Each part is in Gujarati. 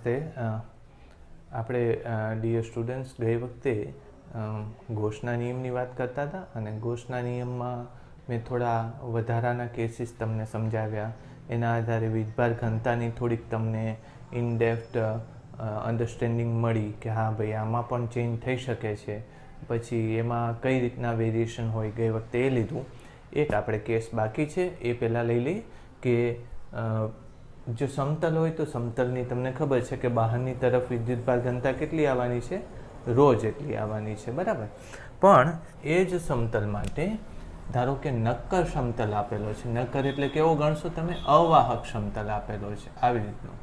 નમસ્તે. આપણે ડિયર સ્ટુડન્ટ્સ ગઈ વખતે ગોસના નિયમની વાત કરતા હતા અને ગોસના નિયમમાં મેં થોડા વધારાના કેસીસ તમને સમજાવ્યા. એના આધારે વીજભાર ઘનતાની થોડીક તમને ઇનડેપ્થ અન્ડરસ્ટેન્ડિંગ મળી કે હા ભાઈ આમાં પણ ચેન્જ થઈ શકે છે. પછી એમાં કઈ રીતના વેરિએશન હોય ગઈ વખતે એ લીધું. એક આપણે કેસ બાકી છે એ પહેલાં લઈ લઈએ કે જો સમતલ હોય તો સમતલની તમને ખબર છે કે બહારની તરફ વિદ્યુતભાર ઘનતા કેટલી આવવાની છે, ρ જેટલી આવવાની છે, બરાબર. પણ એ જ સમતલ માટે ધારો કે નક્કર સમતલ આપેલો છે. નક્કર એટલે કેવો ગણશો તમે? અવાહક સમતલ આપેલો છે, આવી રીતનું.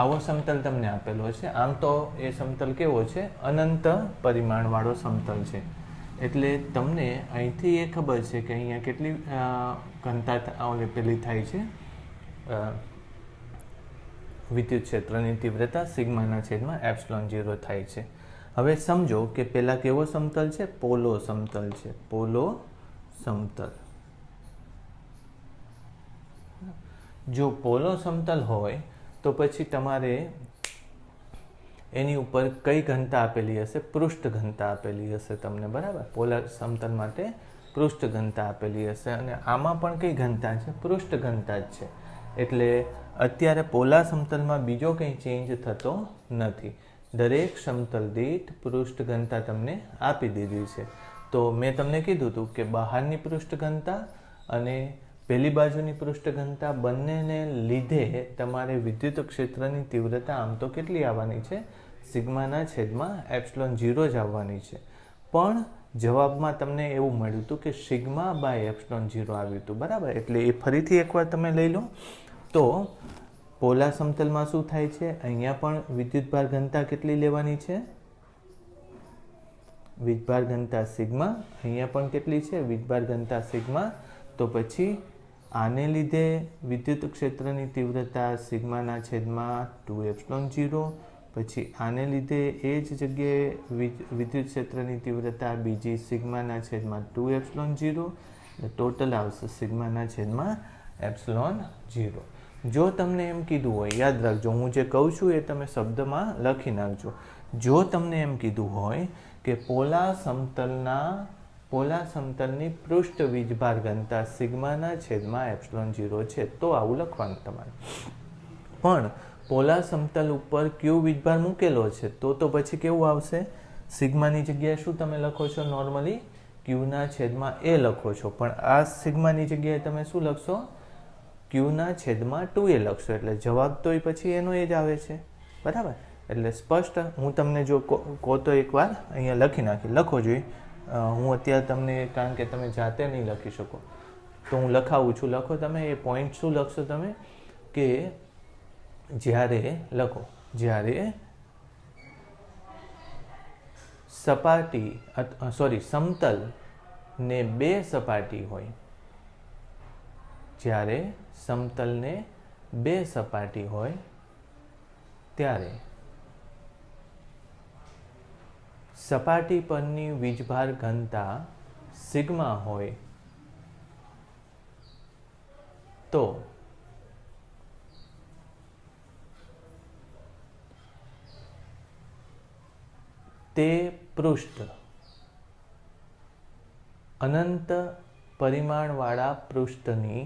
આવો સમતલ તમને આપેલો છે. આમ તો એ સમતલ કેવો છે? અનંત પરિમાણવાળો સમતલ છે. એટલે તમને અહીંથી એ ખબર છે કે અહીંયા કેટલી ઘનતા પેલી થાય છે, વિદ્યુત ક્ષેત્રની તીવ્રતા સિગ્માના છેદમાં એપ્સિલોન 0 થાય છે. હવે સમજો કે પેલા કેવો સમતલ છે? પોલો સમતલ છે. પોલો સમતલ. જો પોલો સમતલ હોય તો પછી તમારે એની ઉપર કઈ ઘનતા આપેલી હશે? પૃષ્ઠ ઘનતા આપેલી હશે તમને, બરાબર. પોલા સમતલ માટે પૃષ્ઠ ઘનતા આપેલી હશે અને આમાં પણ કઈ ઘનતા છે? પૃષ્ઠ ઘનતા જ છે. એટલે અત્યારે પોલા સમતલમાં બીજો કંઈ ચેન્જ થતો નથી. દરેક સમતલ દીઠ પૃષ્ઠ ઘનતા તમને આપી દીધી છે. તો મેં તમને કીધું હતું કે બહારની પૃષ્ઠ ઘનતા અને પહેલી બાજુની પૃષ્ઠ ઘનતા બંનેને લીધે તમારે વિદ્યુત ક્ષેત્રની તીવ્રતા આમ તો કેટલી આવવાની છે? સિગ્માના છેદમાં એપ્સિલોન 0 જ આવવાની છે. પણ જવાબમાં તમને એવું મળ્યું હતું કે સિગ્મા બાય એપ્સિલોન 0 આવ્યું હતું, બરાબર. એટલે એ ફરીથી એકવાર તમે લઈ લો. તો પોલા સમતલમાં શું થાય છે? અહીંયા પણ વિદ્યુતભાર ઘનતા કેટલી લેવાની છે? વીજભાર ઘનતા સિગ્મા. અહીંયા પણ કેટલી છે? વીજભાર ઘનતા સિગ્મા. તો પછી આને લીધે વિદ્યુત ક્ષેત્રની તીવ્રતા સિગ્માના છેદમાં 2 એપ્સિલોન 0. પછી આને લીધે એ જ જગ્યાએ વિદ્યુત ક્ષેત્રની તીવ્રતા બીજી સિગ્માના છેદમાં 2 એપ્સિલોન 0. ટોટલ આવશે સિગ્માના છેદમાં એપ્સિલોન 0. જો તમને એમ કીધું હોય, યાદ રાખજો, હું જે કહું છું એ તમે શબ્દમાં લખી નાખજો. જો તમને એમ કીધું હોય કે પોલા સમતલની પૃષ્ઠ વીજભાર ઘનતા સિગ્માના છેદમાં એપ્સિલોન 0 છે, તો આવું લખવાનું તમારે. પણ પોલા સમતલ ઉપર ક્યુ વીજભાર મૂકેલો છે તો પછી કેવું આવશે? સિગ્માની જગ્યાએ શું તમે લખો છો? નોર્મલી ક્યુના છેદમાં એ લખો છો. પણ આ સિગ્માની જગ્યાએ તમે શું લખશો? ક્યુના છેદમાં 2a લખશો. એટલે જવાબ તો પછી એનો એ જ આવે છે, બરાબર. એટલે સ્પષ્ટ. હું તમને જો કહો તો એકવાર અહીંયા લખી લખો જોઈએ. હું અત્યારે તમને, કારણ કે તમે જાતે નહીં લખી શકો તો હું લખાવું છું. લખો તમે. એ પોઈન્ટ શું લખશો તમે? કે જ્યારે સમતલ ને બે સપાટી હોય, જ્યારે સમતલને બે સપાટી હોય ત્યારે સપાટી પરની વીજભાર ઘનતા સિગ્મા હોય તો તે પૃષ્ઠ અનંત પરિમાણવાળા પૃષ્ઠની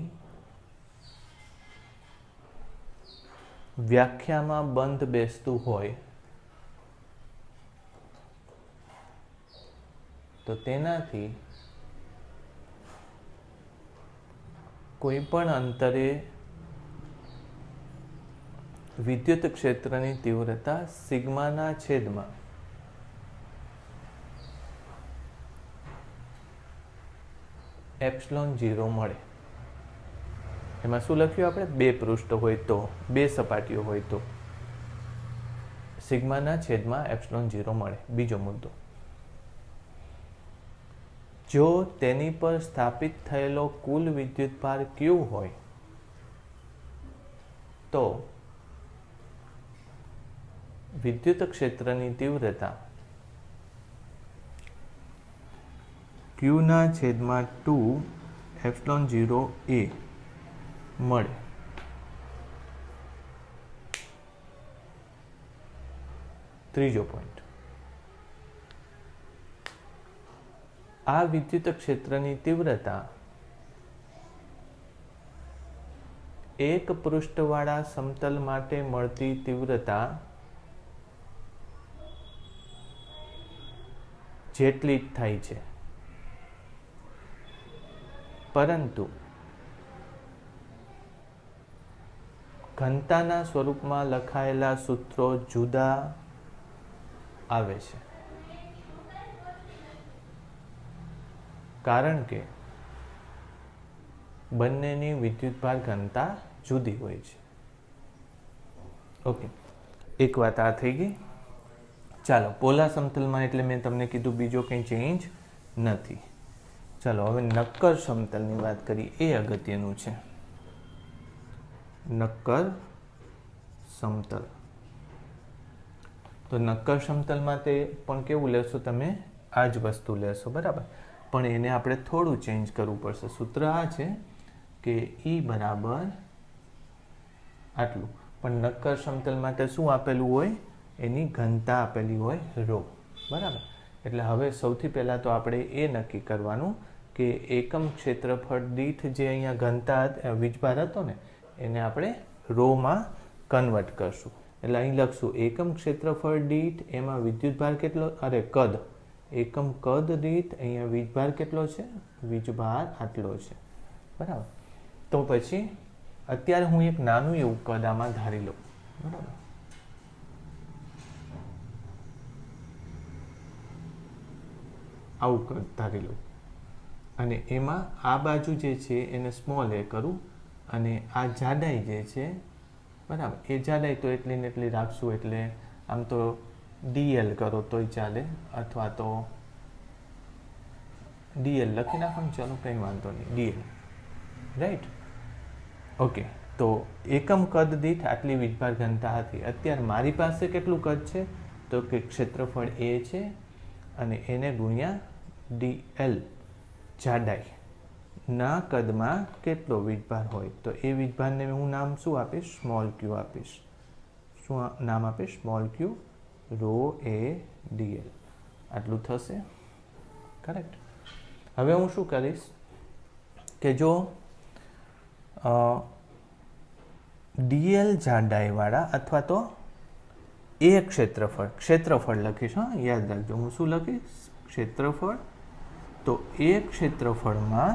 વ્યાખ્યામાં બંધ બેસતું હોય તો તેનાથી કોઈ પણ અંતરે વિદ્યુત ક્ષેત્રની તીવ્રતા સિગ્માના છેદમાં એપ્સિલોન 0 મળે. એમાં શું લખ્યું આપણે? બે પૃષ્ઠ હોય તો, બે સપાટીઓ હોય તો સિગ્માના છેદમાં એપ્સિલોન 0 મળે. બીજો મુદ્દો, જો તેની પર સ્થાપિત થયેલો કુલ વિદ્યુતભાર Q હોય તો વિદ્યુત ક્ષેત્રની તીવ્રતા ક્યુના છેદમાં 2 એપ્સિલોન 0 એ મળે. ત્રીજો પોઈન્ટ, આ વિદ્યુત ક્ષેત્રની તીવ્રતા એક પૃષ્ઠવાળા સમતલ માટે મળતી તીવ્રતા જેટલી જ થાય છે, પરંતુ ઘનતાના સ્વરૂપમાં લખાયેલા સૂત્રો જુદા આવે છે, કારણ કે બંનેની વિદ્યુતભાર ઘનતા જુદી હોય છે. ઓકે, એક વાત આ થઈ ગઈ. ચાલો, પોલા સમતલમાં એટલે મેં તમને કીધું બીજો કંઈ ચેન્જ નથી. ચાલો હવે નક્કર સમતલની વાત કરીએ, એ અગત્યનું છે. નક્કર સમતલ. તો નક્કર સમતલ માટે પણ કેવું લેશો તમે? આ જ વસ્તુ લેશો, બરાબર. પણ એને આપણે થોડું ચેન્જ કરવું પડશે. સૂત્ર આ છે કે E બરાબર આટલું, પણ નક્કર સમતલ માટે શું આપેલું હોય? એની ઘનતા આપેલી હોય ρ, બરાબર. એટલે હવે સૌથી પહેલાં તો આપણે એ નક્કી કરવાનું કે એકમ ક્ષેત્રફળ દીઠ જે અહીંયા ઘનતા વીજભાર હતો ને, એને આપણે ρમાં કન્વર્ટ કરશું. એટલે અહીં લખશું એકમ ક્ષેત્રફળ દીઠ, એમાં વિદ્યુતભાર કેટલો, કદ, એકમ કદ દીઠ અહીંયા વીજભાર કેટલો છે? વીજભાર આટલો છે, બરાબર. તો પછી અત્યારે હું એક નાનું એવું કદ આમાં ધારી લઉં, બરાબર. આવું કદ ધારી લઉં અને એમાં આ બાજુ જે છે એને સ્મોલ એ કરું અને આ જાડાઈ જે છે, બરાબર, એ જાડાઈ તો એટલી ને એટલી રાખશું. એટલે આમ તો DL કરો તોય ચાલે, અથવા તો DL લખી નાખો ને, ચાલો કંઈ વાંધો નહીં, DL, રાઈટ. ઓકે, તો એકમ કદ દીઠ આટલી વીજભાર ઘનતા હતી. અત્યારે મારી પાસે કેટલું કદ છે? તો કે ક્ષેત્રફળ A છે અને એને ગુણ્યા DL, જાડાઈ ના કદમાં કેટલો વીજભાર હોય, તો એ વીજભારને હું નામ શું આપીશ? સ્મોલ q આપીશ. શું નામ આપીશ? Small q, ρ/a/dl. આટલું થશે, કરેક્ટ. હવે હું શું કરીશ કે જો DL જાડાઈવાળા અથવા તો એ ક્ષેત્રફળ લખીશ. હા, યાદ રાખજો. હું શું લખીશ? ક્ષેત્રફળ. તો એ ક્ષેત્રફળમાં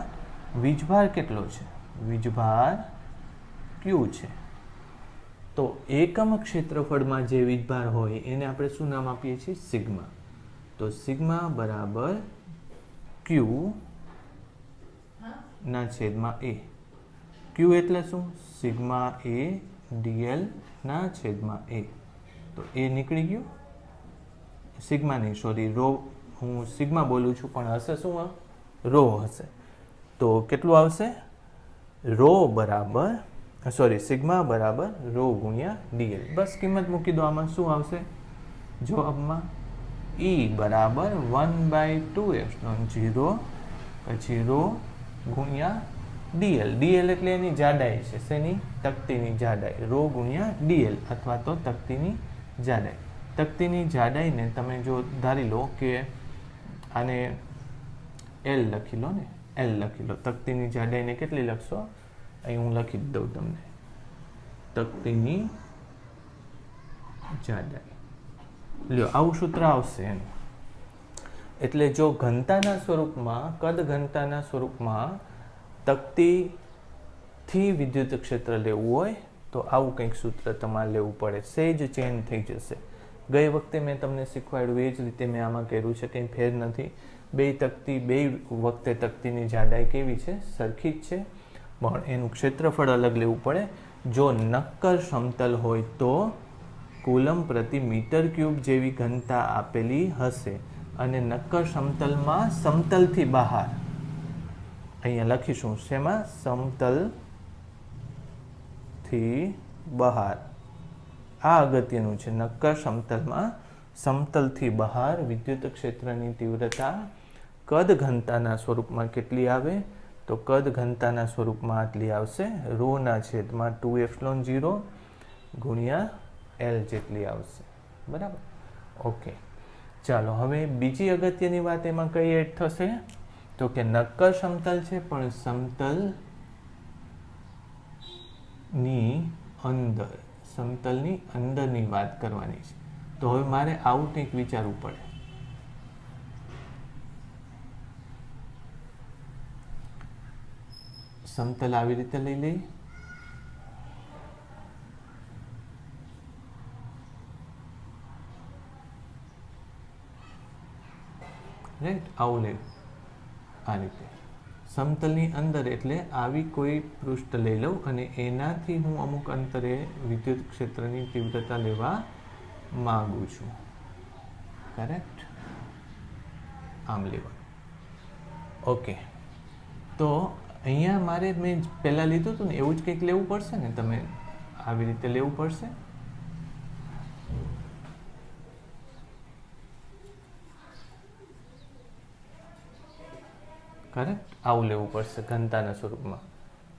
વીજભાર કેટલો છે? વીજભાર Q છે. તો એકમ ક્ષેત્રફળમાં જે વીજભાર હોય એને આપણે શું નામ આપીએ છીએ? સિગ્મા. તો સિગ્મા બરાબર Q ના છેદમાં A. Q એટલે શું? સિગ્મા A DL ના છેદમાં A. તો એ નીકળી ગયું. સિગ્મા નહીં, સોરી, ρ. હું સિગ્મા બોલું છું પણ હશે શું? ρ હશે. તો કેટલું આવશે? સિગ્મા બરાબર ρ ગુણ્યા DL. બસ કિંમત મૂકી દો. આમાં શું આવશે જવાબમાં? E બરાબર 1/2 એપ્સિલોન 0 પછી ρ ગુણ્યા DL. DL એટલે એની જાડાઈ છે. શેની? તકતીની જાડાઈ. ρ ગુણ્યા DL અથવા તો તકતીની જાડાઈ. તકતીની જાડાઈને તમે જો ધારી લો કે આને L લખી લો ને, L લખી લો. તકતીની જાડાઈને કેટલી લખશો? અહીં હું લખી દઉં તમને, તકતીની જાડાઈ. લ્યો, આવું સૂત્ર આવશે એનું. એટલે જો ઘનતાના સ્વરૂપમાં, કદ ઘનતાના સ્વરૂપમાં તકતીથી વિદ્યુત ક્ષેત્ર લેવું હોય તો આવું કંઈક સૂત્ર તમારે લેવું પડે. સહેજ ચેન્જ થઈ જશે. ગઈ વખતે મેં તમને શીખવાડ્યું એ જ રીતે મેં આમાં કર્યું છે, કંઈ ફેર નથી. બે વખતે તકતીની જાડાઈ કેવી છે? સરખી જ છે, પણ એનું ક્ષેત્રફળ અલગ લેવું પડે. જો નક્કર સમતલ હોય તો કુલમ પ્રતિ મીટર ક્યુબ જેવી ઘનતા આપેલી હશે અને નક્કર સમતલમાં સમતલથી બહાર, અહીંયા લખીશું શેમાં? સમતલથી બહાર. આ અગત્યનું છે. નક્કર સમતલમાં સમતલથી બહાર વિદ્યુત ક્ષેત્રની તીવ્રતા કદ ઘનતાના સ્વરૂપમાં કેટલી આવે? તો કદ ઘનતાના સ્વરૂપમાં આટલી આવશે, રોના છેદમાં 2ε0 ગુણ્યા L જેટલી આવશે. બરાબર. ઓકે, ચાલો હવે બીજી અગત્યની વાત એમાં કઈ એડ થશે? તો કે નક્કર સમતલ છે પણ સમતલની અંદરની વાત કરવાની છે. તો હવે મારે આવું કંઈક વિચારવું પડે. સમતલ આવી રીતે લઈ લઈ, રાઈટ, આવું લેવું આ રીતે. સમતલની અંદર એટલે આવી કોઈ પૃષ્ઠ લઈ લઉં અને એનાથી હું અમુક અંતરે વિદ્યુત ક્ષેત્રની તીવ્રતા લેવા માંગુ છું. કરેક્ટ? આમ લેવાનું. ઓકે, તો અહીંયા મારે મેં પહેલાં લીધું હતું ને એવું જ કંઈક લેવું પડશે ને, તમે આવી રીતે લેવું પડશે. કરેક્ટ? આવું લેવું પડશે ઘનતાના સ્વરૂપમાં.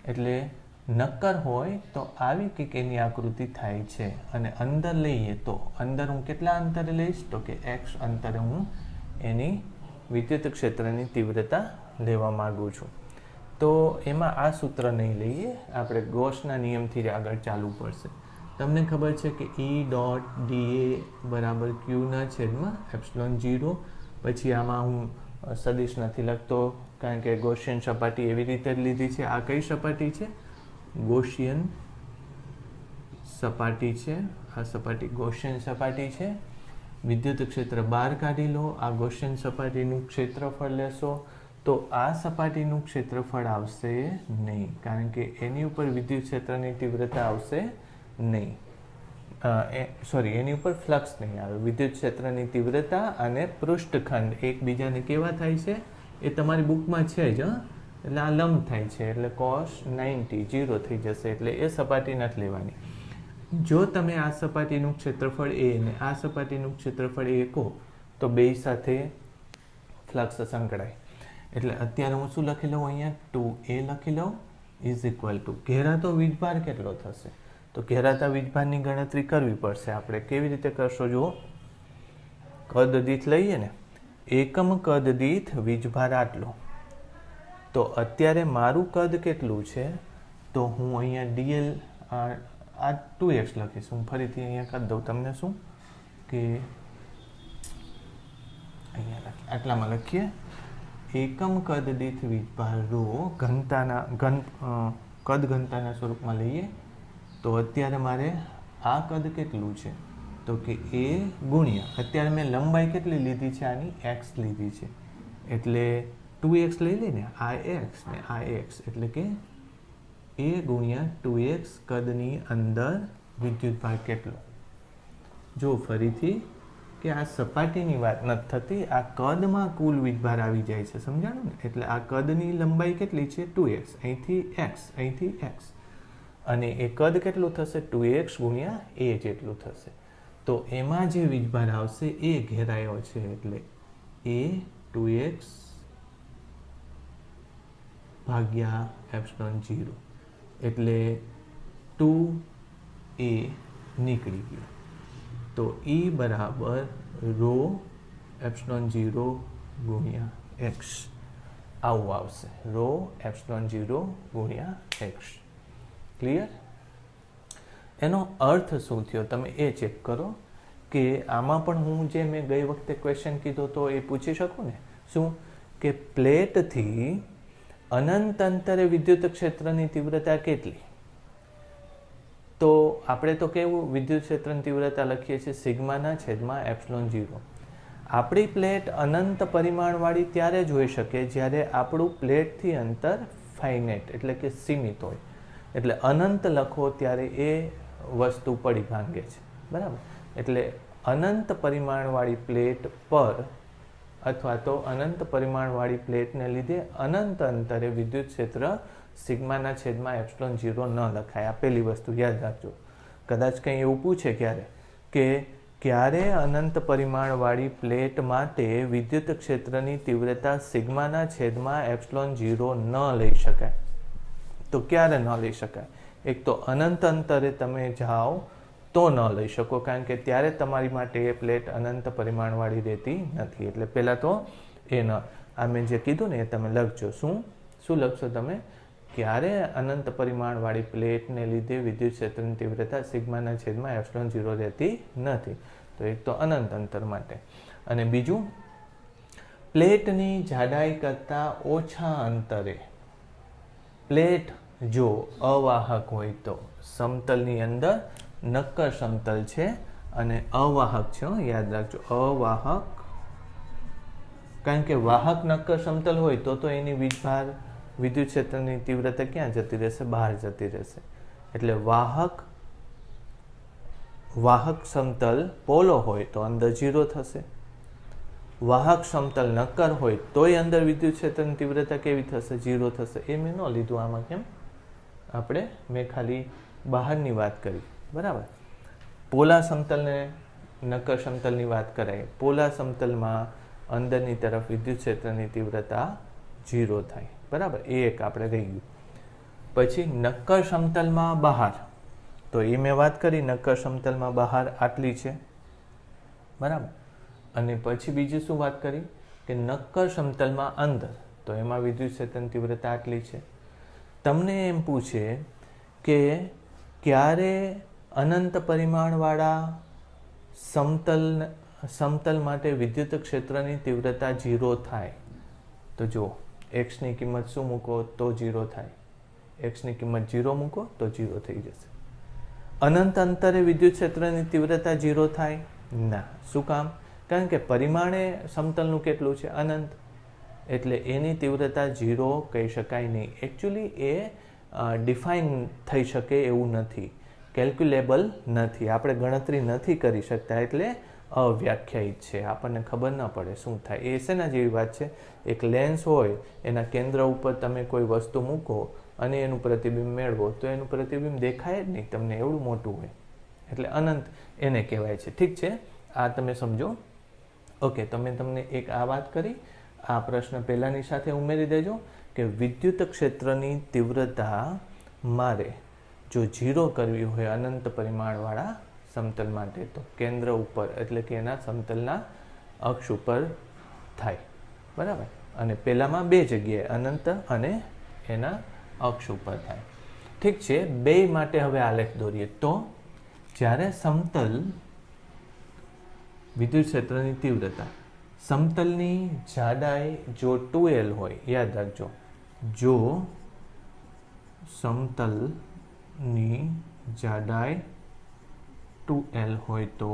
એટલે નક્કર હોય તો આવી કંઈક એની આકૃતિ થાય છે અને અંદર લઈએ તો અંદર હું કેટલા અંતરે લઈશ? તો કે x અંતરે હું એની વિદ્યુત ક્ષેત્રની તીવ્રતા લેવા માંગુ છું. તો એમાં આ સૂત્ર નહીં લઈએ, આપણે ગોસના નિયમથી આગળ ચાલવું પડશે. તમને ખબર છે કે E ડોટ dA બરાબર Qના છેદમાં ε0. પછી આમાં હું સદિશ નથી લખતો કારણ કે ગોસિયન સપાટી એવી રીતે જ લીધી છે. આ કઈ સપાટી છે? ગોસિયન સપાટી છે. આ સપાટી ગોસિયન સપાટી છે. વિદ્યુત ક્ષેત્ર બહાર કાઢી લો, આ ગોસિયન સપાટીનું ક્ષેત્રફળ લેશો તો આ સપાટીનું ક્ષેત્રફળ આવશે નહીં, કારણ કે એની ઉપર વિદ્યુત ક્ષેત્રની તીવ્રતા આવશે નહીં. એની ઉપર ફ્લક્સ નહીં આવે. વિદ્યુત ક્ષેત્રની તીવ્રતા અને પૃષ્ઠખંડ એકબીજાને કેવા થાય છે એ તમારી બુકમાં છે જ. એટલે આ લંબ થાય છે એટલે cos 90 0 થઈ જશે. એટલે એ સપાટી નથી લેવાની. જો તમે આ સપાટીનું ક્ષેત્રફળ A અને આ સપાટીનું ક્ષેત્રફળ A કહો તો બે સાથે ફ્લક્સ સંકળાય. એટલે અત્યારે હું શું લખી લઉં? અહીંયા 2A લખી લઉં ઇઝ ઇક્વલ ટુ ઘેરાતો વીજભાર કેટલો થશે? તો ઘેરાતા વીજભારની ગણતરી કરવી પડશે આપણે. કેવી રીતે કરશો? જુઓ, કદ દીઠ લઈએ ને, એકમ કદ દીઠ વીજભાર આટલો. તો અત્યારે મારું કદ કેટલું છે? તો હું અહીંયા dl આ 2x લખીશ. હું ફરીથી અહીંયા કરી દઉં તમને શું કે અહીંયા લખીએ, આટલામાં લખીએ એકમ કદ દીઠ વીજભાર રો કદ ઘનતાના સ્વરૂપમાં લઈએ. તો અત્યારે મારે આ કદ કેટલું છે? તો કે A ગુણ્યા, અત્યારે મેં લંબાઈ કેટલી લીધી છે? આની x લીધી છે એટલે 2x લઈ લઈને આ x ને આ x એટલે કે A ગુણ્યા 2x કદની અંદર વિદ્યુતભાર કેટલો? જો ફરીથી કે આ સપાટીની વાત નથી થતી, આ કદમાં કુલ વીજભાર આવી જાય છે. સમજાણું ને? એટલે આ કદની લંબાઈ કેટલી છે? 2x. અહીંથી x, અહીંથી x, અને એ કદ કેટલું થશે? 2x ગુણ્યા A જેટલું થશે. તો એમાં જે વીજભાર આવશે એ ઘેરાયો છે એટલે A 2x ભાગ્યા ε0 એટલે 2A નીકળી ગયું. તો E બરાબર રો ε0 ગુણ્યા x આવું આવશે. રો ε0 ગુણ્યા x. ક્લિયર? એનો અર્થ શું થયો તમે એ ચેક કરો કે આમાં પણ હું જે મેં ગઈ વખતે ક્વેશ્ચન કીધો તો એ પૂછી શકું ને. શું કે પ્લેટથી અનંત અંતરે વિદ્યુત ક્ષેત્રની તીવ્રતા કેટલી? તો આપણે તો કેવું વિદ્યુત ક્ષેત્રની તીવ્રતા લખીએ છીએ સિગ્માના છેદમાં ε0. આપણી પ્લેટ અનંત પરિમાણવાળી ત્યારે જ હોઈ શકે જ્યારે આપણું પ્લેટથી અંતર ફાઇનાઇટ એટલે કે સીમિત હોય. એટલે અનંત લખો ત્યારે એ વસ્તુ પડી ભાંગે છે. બરાબર? એટલે અનંત પરિમાણવાળી પ્લેટ પર અથવા તો અનંત પરિમાણવાળી પ્લેટને લીધે અનંત અંતરે વિદ્યુત ક્ષેત્ર સિગ્માના છેદમાં ε0 ન લખાય. આ પહેલી વસ્તુ યાદ રાખજો. કદાચ કંઈ એવું પૂછે ક્યારે કે ક્યારે અનંત પરિમાણવાળી પ્લેટ માટે વિદ્યુત ક્ષેત્રની તીવ્રતા સિગ્માના છેદમાં એપ્સિલોન 0 ન લઈ શકાય? તો ક્યારે ન લઈ શકાય? એક તો અનંત અંતરે તમે જાઓ તો ન લઈ શકો, કારણ કે ત્યારે તમારી માટે એ પ્લેટ અનંત પરિમાણવાળી રહેતી નથી. એટલે પહેલાં તો એ ન, આ મેં જે કીધું ને એ તમે લખજો. શું લખશો તમે? ક્યારે અનંત પરિમાણવાળી પ્લેટને લીધે વિદ્યુત ક્ષેત્રની તીવ્રતા સિગ્માના છેદમાં એપ્સિલોન 0 રહેતી નથી. તો એક તો અનંત અંતર માટે. અને બીજું, પ્લેટની જાડાઈ કરતાં ઓછા અંતરે પ્લેટ જો અવાહક હોય તો, સમતલની અંદર નક્કર સમતલ છે અને અવાહક છે, યાદ રાખજો, અવાહક. કારણ કે વાહક નક્કર સમતલ હોય તો એની વીજભાર વિદ્યુત ક્ષેત્રની તીવ્રતા ક્યાં જતી રહેશે? બહાર જતી રહેશે. એટલે વાહક સમતલ પોલો હોય તો અંદર 0 થશે. વાહક સમતલ નક્કર હોય તોય અંદર વિદ્યુત ક્ષેત્રની તીવ્રતા કેવી થશે? 0 થશે. એ મેં ન લીધું આમાં. કેમ? મેં ખાલી બહારની વાત કરી, બરાબર. પોલા સમતલને નક્કર સમતલની વાત કરાય. પોલા સમતલમાં અંદરની તરફ વિદ્યુત ક્ષેત્રની તીવ્રતા 0 થાય, બરાબર. એ એક આપણે રહી ગયું. પછી નક્કર સમતલમાં બહાર, તો એ મેં વાત કરી, નક્કર સમતલમાં બહાર આટલી છે, બરાબર. અને પછી બીજી શું વાત કરી કે નક્કર સમતલમાં અંદર, તો એમાં વિદ્યુત ક્ષેત્રની તીવ્રતા આટલી છે. તમને એમ પૂછે કે ક્યારે અનંત પરિમાણવાળા સમતલ માટે વિદ્યુત ક્ષેત્રની તીવ્રતા 0 થાય? તો જો એક્સની કિંમત શું મૂકો તો 0 થાય? એક્સની કિંમત 0 મૂકો તો 0 થઈ જશે. અનંત અંતરે વિદ્યુત ક્ષેત્રની તીવ્રતા 0 થાય? ના. શું કામ? કારણ કે પરિમાણે સમતલનું કેટલું છે? અનંત. એટલે એની તીવ્રતા 0 કહી શકાય નહીં. એકચ્યુઅલી એ ડિફાઇન થઈ શકે એવું નથી, કેલ્ક્યુલેબલ નથી, આપણે ગણતરી નથી કરી શકતા, એટલે અવ્યાખ્યાયિત છે. આપણને ખબર ન પડે શું થાય. એ શેના જેવી વાત છે? એક લેન્સ હોય, એના કેન્દ્ર ઉપર તમે કોઈ વસ્તુ મૂકો અને એનું પ્રતિબિંબ મેળવો તો એનું પ્રતિબિંબ દેખાય જ નહીં તમને, એવડું મોટું હોય. એટલે અનંત એને કહેવાય છે. ઠીક છે, આ તમે સમજો. ઓકે, તો મેં તમને એક આ વાત કરી. આ પ્રશ્ન પહેલાંની સાથે ઉમેરી દેજો કે વિદ્યુત ક્ષેત્રની તીવ્રતા મારે જો 0 કરવી હોય અનંત પરિમાણવાળા સમતલ માટે તો કેન્દ્ર ઉપર, એટલે કે એના સમતલના અક્ષ ઉપર થાય, બરાબર. અને પહેલામાં બે જગ્યાએ, અનંત અને એના અક્ષ ઉપર થાય. ઠીક છે, બે માટે હવે આલેખ દોરીએ. તો જ્યારે સમતલ વિદ્યુત ક્ષેત્રની તીવ્રતા, સમતલની જાડાઈ જો 2L હોય, યાદ રાખજો, જો સમતલની જાડાઈ 2L હોય તો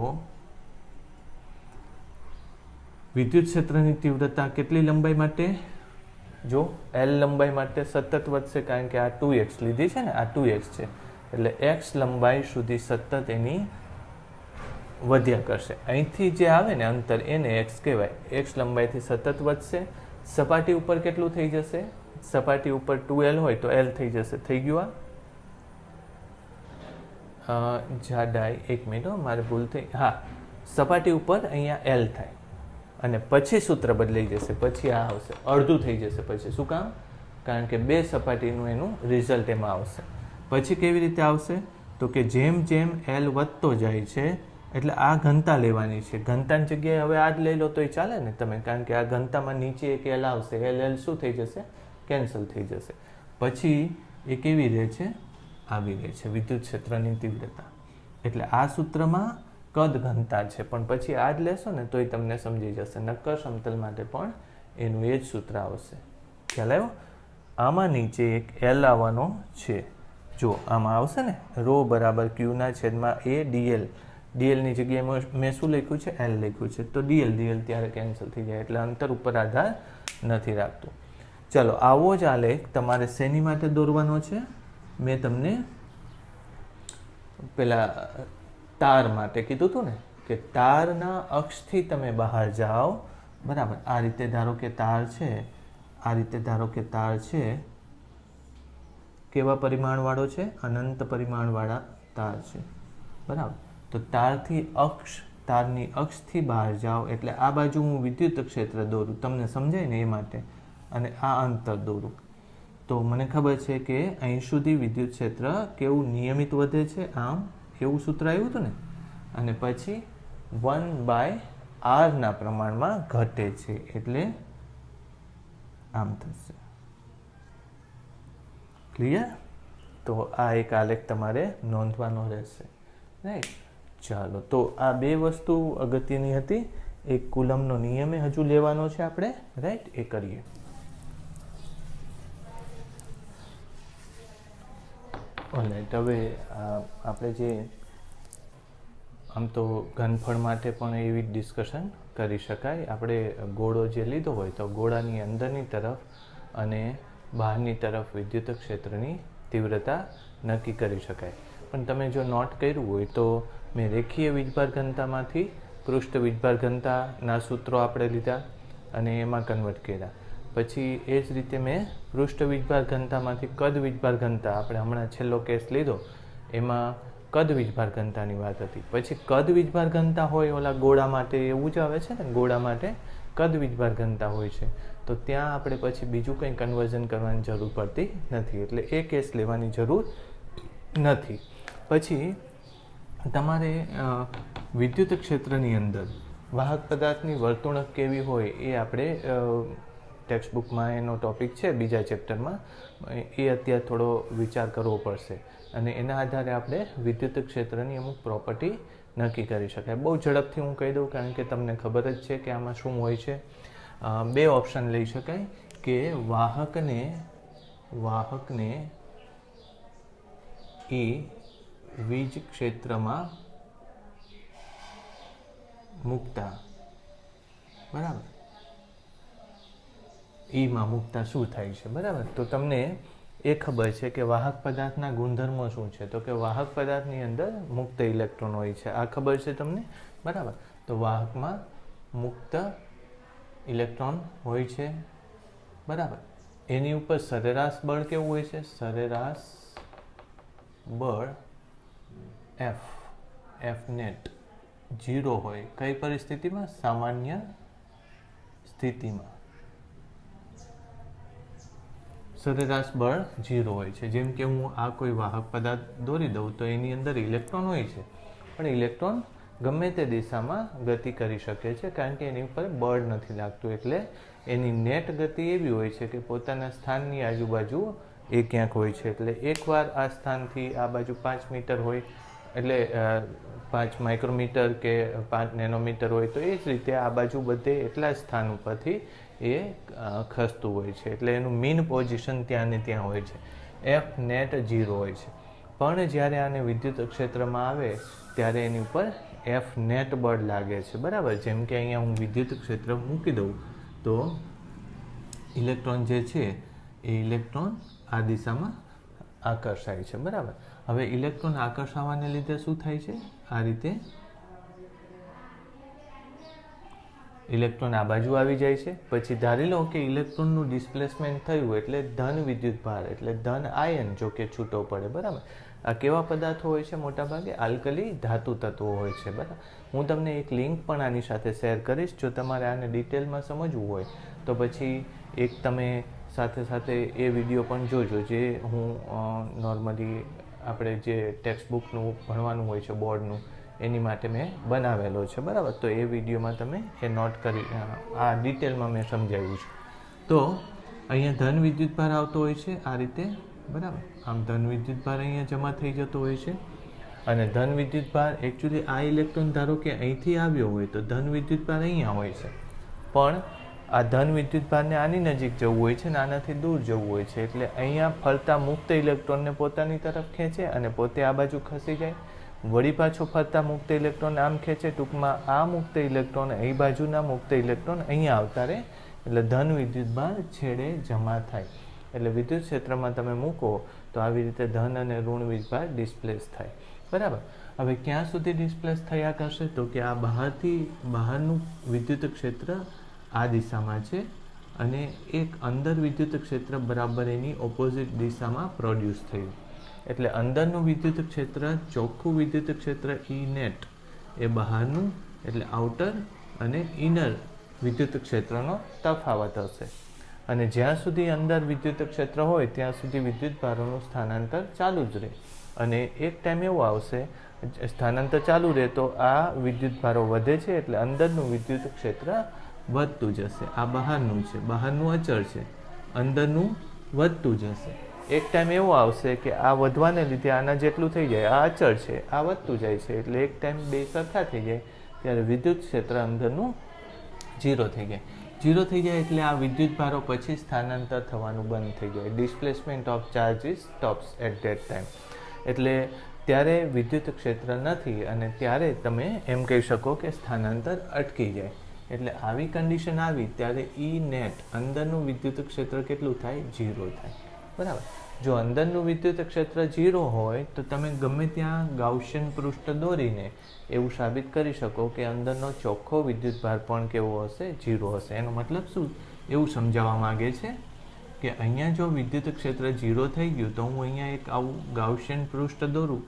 વિદ્યુત ક્ષેત્રની તીવ્રતા કેટલી લંબાઈ માટે? જો L લંબાઈ માટે સતત વધશે, કારણ કે આ 2x લીધી છે ને, આ 2x છે, એટલે x લંબાઈ સુધી સતત એની વધ્યા કરશે. અહીંથી જે આવે ને અંતર એને x કહેવાય. x લંબાઈથી સતત વધશે. સપાટી ઉપર કેટલું થઈ જશે? સપાટી ઉપર 2L હોય તો L થઈ જશે. થઈ ગયું? આ જાડાઈ, એક મિનિટ, મારે ભૂલ થઈ. હા, સપાટી ઉપર અહીંયા L થાય અને પછી સૂત્ર બદલાઈ જશે. પછી આ આવશે, અડધું થઈ જશે. પછી શું કામ? કારણ કે બે સપાટીનું એનું રિઝલ્ટ એમાં આવશે. પછી કેવી રીતે આવશે? તો કે જેમ જેમ L વધતો જાય છે, એટલે આ ઘનતા લેવાની છે. ઘનતાની જગ્યાએ હવે આ જ લઈ લો તો એ ચાલે ને તમે, કારણ કે આ ઘનતામાં નીચે એક L આવશે. L શું થઈ જશે? કેન્સલ થઈ જશે. પછી એ કેવી રહે છે? આવી રહે છે વિદ્યુત ક્ષેત્રની તીવ્રતા. એટલે આ સૂત્રમાં કદ ઘનતા છે, પણ પછી આ જ લેશો ને તોય તમને સમજી જશે. નક્કર સમતલ માટે પણ એનું એ જ સૂત્ર આવશે. ખ્યાલ આવ્યો? આમાં નીચે એક L આવવાનો છે. જો આમાં આવશે ને, ρ બરાબર Q/A dl. dlની જગ્યાએ મેં શું લખ્યું છે? L લખ્યું છે. તો dl ત્યારે કેન્સલ થઈ જાય, એટલે અંતર ઉપર આધાર નથી રાખતું. ચલો, આવો જ આલેખ તમારે શેની માટે દોરવાનો છે? મેં તમને પેલા તાર માટે કીધું હતું ને, કે તારના અક્ષથી તમે બહાર જાઓ, બરાબર. આ રીતે ધારો કે તાર છે, આ રીતે ધારો કે તાર છે. કેવા પરિમાણવાળો છે? અનંત પરિમાણવાળા તાર છે, બરાબર. તો તારથી અક્ષ તારની અક્ષથી બહાર જાઓ એટલે આ બાજુ હું વિદ્યુત ક્ષેત્ર દોરું, તમને સમજાય ને એ માટે, અને આ અંતર દોરું, તો મને ખબર છે કે અહીં સુધી વિદ્યુત ક્ષેત્ર કેવું નિયમિત વધે છે, આમ એવું સૂત્ર આવ્યું હતું ને, અને પછી 1/r ના પ્રમાણમાં ઘટે છે, એટલે આમ થશે. ક્લિયર? તો આ એક આલેખ તમારે નોંધવાનો રહેશે, રાઈટ. ચાલો, તો આ બે વસ્તુ અગત્યની હતી. એક કુલમનો નિયમ હજુ લેવાનો છે આપણે, રાઈટ, એ કરીએ. ઓલરાઈટ, હવે આપણે જે આમ તો ઘનફળ માટે પણ એવી ડિસ્કશન કરી શકાય. આપણે ગોળો જે લીધો હોય તો ગોળાની અંદરની તરફ અને બહારની તરફ વિદ્યુત ક્ષેત્રની તીવ્રતા નક્કી કરી શકાય. પણ તમે જો નોટ કર્યું હોય તો મેં રેખીય વીજભાર ઘનતામાંથી પૃષ્ઠ વીજભાર ઘનતાના સૂત્રો આપણે લીધા અને એમાં કન્વર્ટ કર્યા. પછી એ જ રીતે મેં પૃષ્ઠ વીજભાર ઘનતામાંથી કદ વીજભાર ઘનતા, આપણે હમણાં છેલ્લો કેસ લીધો એમાં કદ વીજભાર ઘનતાની વાત હતી. પછી કદ વીજભાર ઘનતા હોય ઓલા ગોળા માટે એવું જ આવે છે ને, ગોળા માટે કદ વીજભાર ઘનતા હોય છે, તો ત્યાં આપણે પછી બીજું કંઈ કન્વર્ઝન કરવાની જરૂર પડતી નથી, એટલે એ કેસ લેવાની જરૂર નથી. પછી તમારે વિદ્યુત ક્ષેત્રની અંદર વાહક પદાર્થની વર્તણૂક કેવી હોય એ આપણે ટેક્સ્ટ બુકમાં એનો ટોપિક છે બીજા ચેપ્ટરમાં, એ અત્યારે થોડો વિચાર કરવો પડશે અને એના આધારે આપણે વિદ્યુત ક્ષેત્રની અમુક પ્રોપર્ટી નક્કી કરી શકાય. બહુ ઝડપથી હું કહી દઉં કારણ કે તમને ખબર જ છે કે આમાં શું હોય છે. બે ઓપ્શન લઈ શકાય કે વાહકને એ વીજ ક્ષેત્રમાં મૂકતા, બરાબર, ઈમાં મૂકતા શું થાય છે, બરાબર. તો તમને એ ખબર છે કે વાહક પદાર્થના ગુણધર્મો શું છે, તો કે વાહક પદાર્થની અંદર મુક્ત ઇલેક્ટ્રોન હોય છે, આ ખબર છે તમને, બરાબર. તો વાહકમાં મુક્ત ઇલેક્ટ્રોન હોય છે, બરાબર. એની ઉપર સરેરાશ બળ કેવું હોય છે, સરેરાશ બળ F નેટ 0 હોય. કઈ પરિસ્થિતિમાં? સામાન્ય સ્થિતિમાં સરેરાશ બળ 0 હોય છે. જેમ કે હું આ કોઈ વાહક પદાર્થ દોરી દઉં તો એની અંદર ઇલેક્ટ્રોન હોય છે, પણ ઇલેક્ટ્રોન ગમે તે દિશામાં ગતિ કરી શકે છે કારણ કે એની ઉપર બળ નથી લાગતું, એટલે એની નેટ ગતિ એવી હોય છે કે પોતાના સ્થાનની આજુબાજુ એ ક્યાંક હોય છે. એટલે એકવાર આ સ્થાનથી આ બાજુ 5 મીટર હોય એટલે 5 માઇક્રોમીટર કે 5 નેનોમીટર હોય તો એ જ રીતે આ બાજુ બધે એટલા સ્થાન ઉપરથી એ ખસતું હોય છે, એટલે એનું મીન પોઝિશન ત્યાં ને ત્યાં હોય છે. F નેટ 0 હોય છે. પણ જ્યારે આને વિદ્યુત ક્ષેત્રમાં આવે ત્યારે એની ઉપર F નેટ બળ લાગે છે, બરાબર. જેમ કે અહીંયા હું વિદ્યુત ક્ષેત્ર મૂકી દઉં તો ઇલેક્ટ્રોન જે છે એ ઇલેક્ટ્રોન આ દિશામાં આકર્ષાય છે, બરાબર. હવે ઇલેક્ટ્રોન આકર્ષાવાને લીધે શું થાય છે, આ રીતે ઇલેક્ટ્રોન આ બાજુ આવી જાય છે. પછી ધારી લો કે ઇલેક્ટ્રોનનું ડિસ્પ્લેસમેન્ટ થયું એટલે ધન વિદ્યુત ભાર એટલે ધન આયન જો કે છૂટો પડે, બરાબર. આ કેવા પદાર્થો હોય છે? મોટાભાગે આલ્કલી ધાતુ તત્વો હોય છે, બરાબર. હું તમને એક લિંક પણ આની સાથે શેર કરીશ, જો તમારે આને ડિટેલમાં સમજવું હોય તો પછી એક તમે સાથે સાથે એ વિડીયો પણ જોજો જે હું નોર્મલી આપણે જે ટેક્સ્ટ બુકનું ભણવાનું હોય છે બોર્ડનું એની માટે મેં બનાવેલો છે, બરાબર. તો એ વિડીયોમાં તમે એ નોટ કરી આ ડિટેલમાં મેં સમજાવ્યું છે. તો અહીંયા ધન વિદ્યુત ભાર આવતો હોય છે આ રીતે, બરાબર. આમ ધન વિદ્યુત ભાર અહીંયા જમા થઈ જતો હોય છે અને ધન વિદ્યુત ભાર એકચ્યુઅલી આ ઇલેક્ટ્રોન ધારો કે અહીંથી આવ્યો હોય તો ધન વિદ્યુત ભાર અહીંયા હોય છે, પણ આ ધન વિદ્યુત ભારને આની નજીક જવું હોય છે અને આનાથી દૂર જવું હોય છે, એટલે અહીંયા ફરતા મુક્ત ઇલેક્ટ્રોનને પોતાની તરફ ખેંચે અને પોતે આ બાજુ ખસી જાય, વળી પાછો ફરતા મુક્ત ઇલેક્ટ્રોન આમ ખેંચે. ટૂંકમાં આ મુક્ત ઇલેક્ટ્રોન અહીં બાજુના મુક્ત ઇલેક્ટ્રોન અહીંયા આવતા રહે, એટલે ધન વિદ્યુત ભાર છેડે જમા થાય. એટલે વિદ્યુત ક્ષેત્રમાં તમે મૂકો તો આવી રીતે ધન અને ઋણ વીજભાર ડિસ્પ્લેસ થાય, બરાબર. હવે ક્યાં સુધી ડિસ્પ્લેસ થયા કરશે તો કે આ બહારનું વિદ્યુત ક્ષેત્ર આ દિશામાં છે અને એક અંદર વિદ્યુત ક્ષેત્ર બરાબર એની ઓપોઝિટ દિશામાં પ્રોડ્યુસ થયું, એટલે અંદરનું વિદ્યુત ક્ષેત્ર ચોખ્ખું વિદ્યુત ક્ષેત્ર E નેટ એ બહારનું એટલે આઉટર અને ઇનર વિદ્યુત ક્ષેત્રનો તફાવત હશે. અને જ્યાં સુધી અંદર વિદ્યુત ક્ષેત્ર હોય ત્યાં સુધી વિદ્યુત ભારોનું સ્થાનાંતર ચાલુ જ રહે. અને એક ટાઈમ એવો આવશે સ્થાનાંતર ચાલુ રહે તો આ વિદ્યુત ભારો વધે છે એટલે અંદરનું વિદ્યુત ક્ષેત્ર વધતું જશે. આ બહારનું છે, બહારનું અચળ છે, અંદરનું વધતું જશે. એક ટાઈમ એવો આવશે કે આ વધવાને લીધે આના જેટલું થઈ જાય, આ અચળ છે, આ વધતું જાય છે, એટલે એક ટાઈમ બે સરખા થઈ જાય ત્યારે વિદ્યુત ક્ષેત્ર અંદરનું 0 થઈ જાય. 0 થઈ જાય એટલે આ વિદ્યુત ભારો પછી સ્થાનાંતર થવાનું બંધ થઈ જાય. Displacement of charges stops at that time. એટલે ત્યારે વિદ્યુત ક્ષેત્ર નથી અને ત્યારે તમે એમ કહી શકો કે સ્થાનાંતર અટકી જાય. એટલે આવી કન્ડિશન આવી ત્યારે ઈ નેટ અંદરનું વિદ્યુત ક્ષેત્ર કેટલું થાય? 0 થાય. બરાબર. જો અંદરનું વિદ્યુત ક્ષેત્ર 0 હોય તો તમે ગમે ત્યાં ગાઉસિયન પૃષ્ઠ દોરીને એવું સાબિત કરી શકો કે અંદરનો ચોખ્ખો વિદ્યુત ભાર પણ કેવો હશે? 0 હશે. એનો મતલબ શું? એવું સમજાવવા માગે છે કે અહીંયા જો વિદ્યુત ક્ષેત્ર 0 થઈ ગયું તો હું અહીંયા એક આવું ગાઉસિયન પૃષ્ઠ દોરું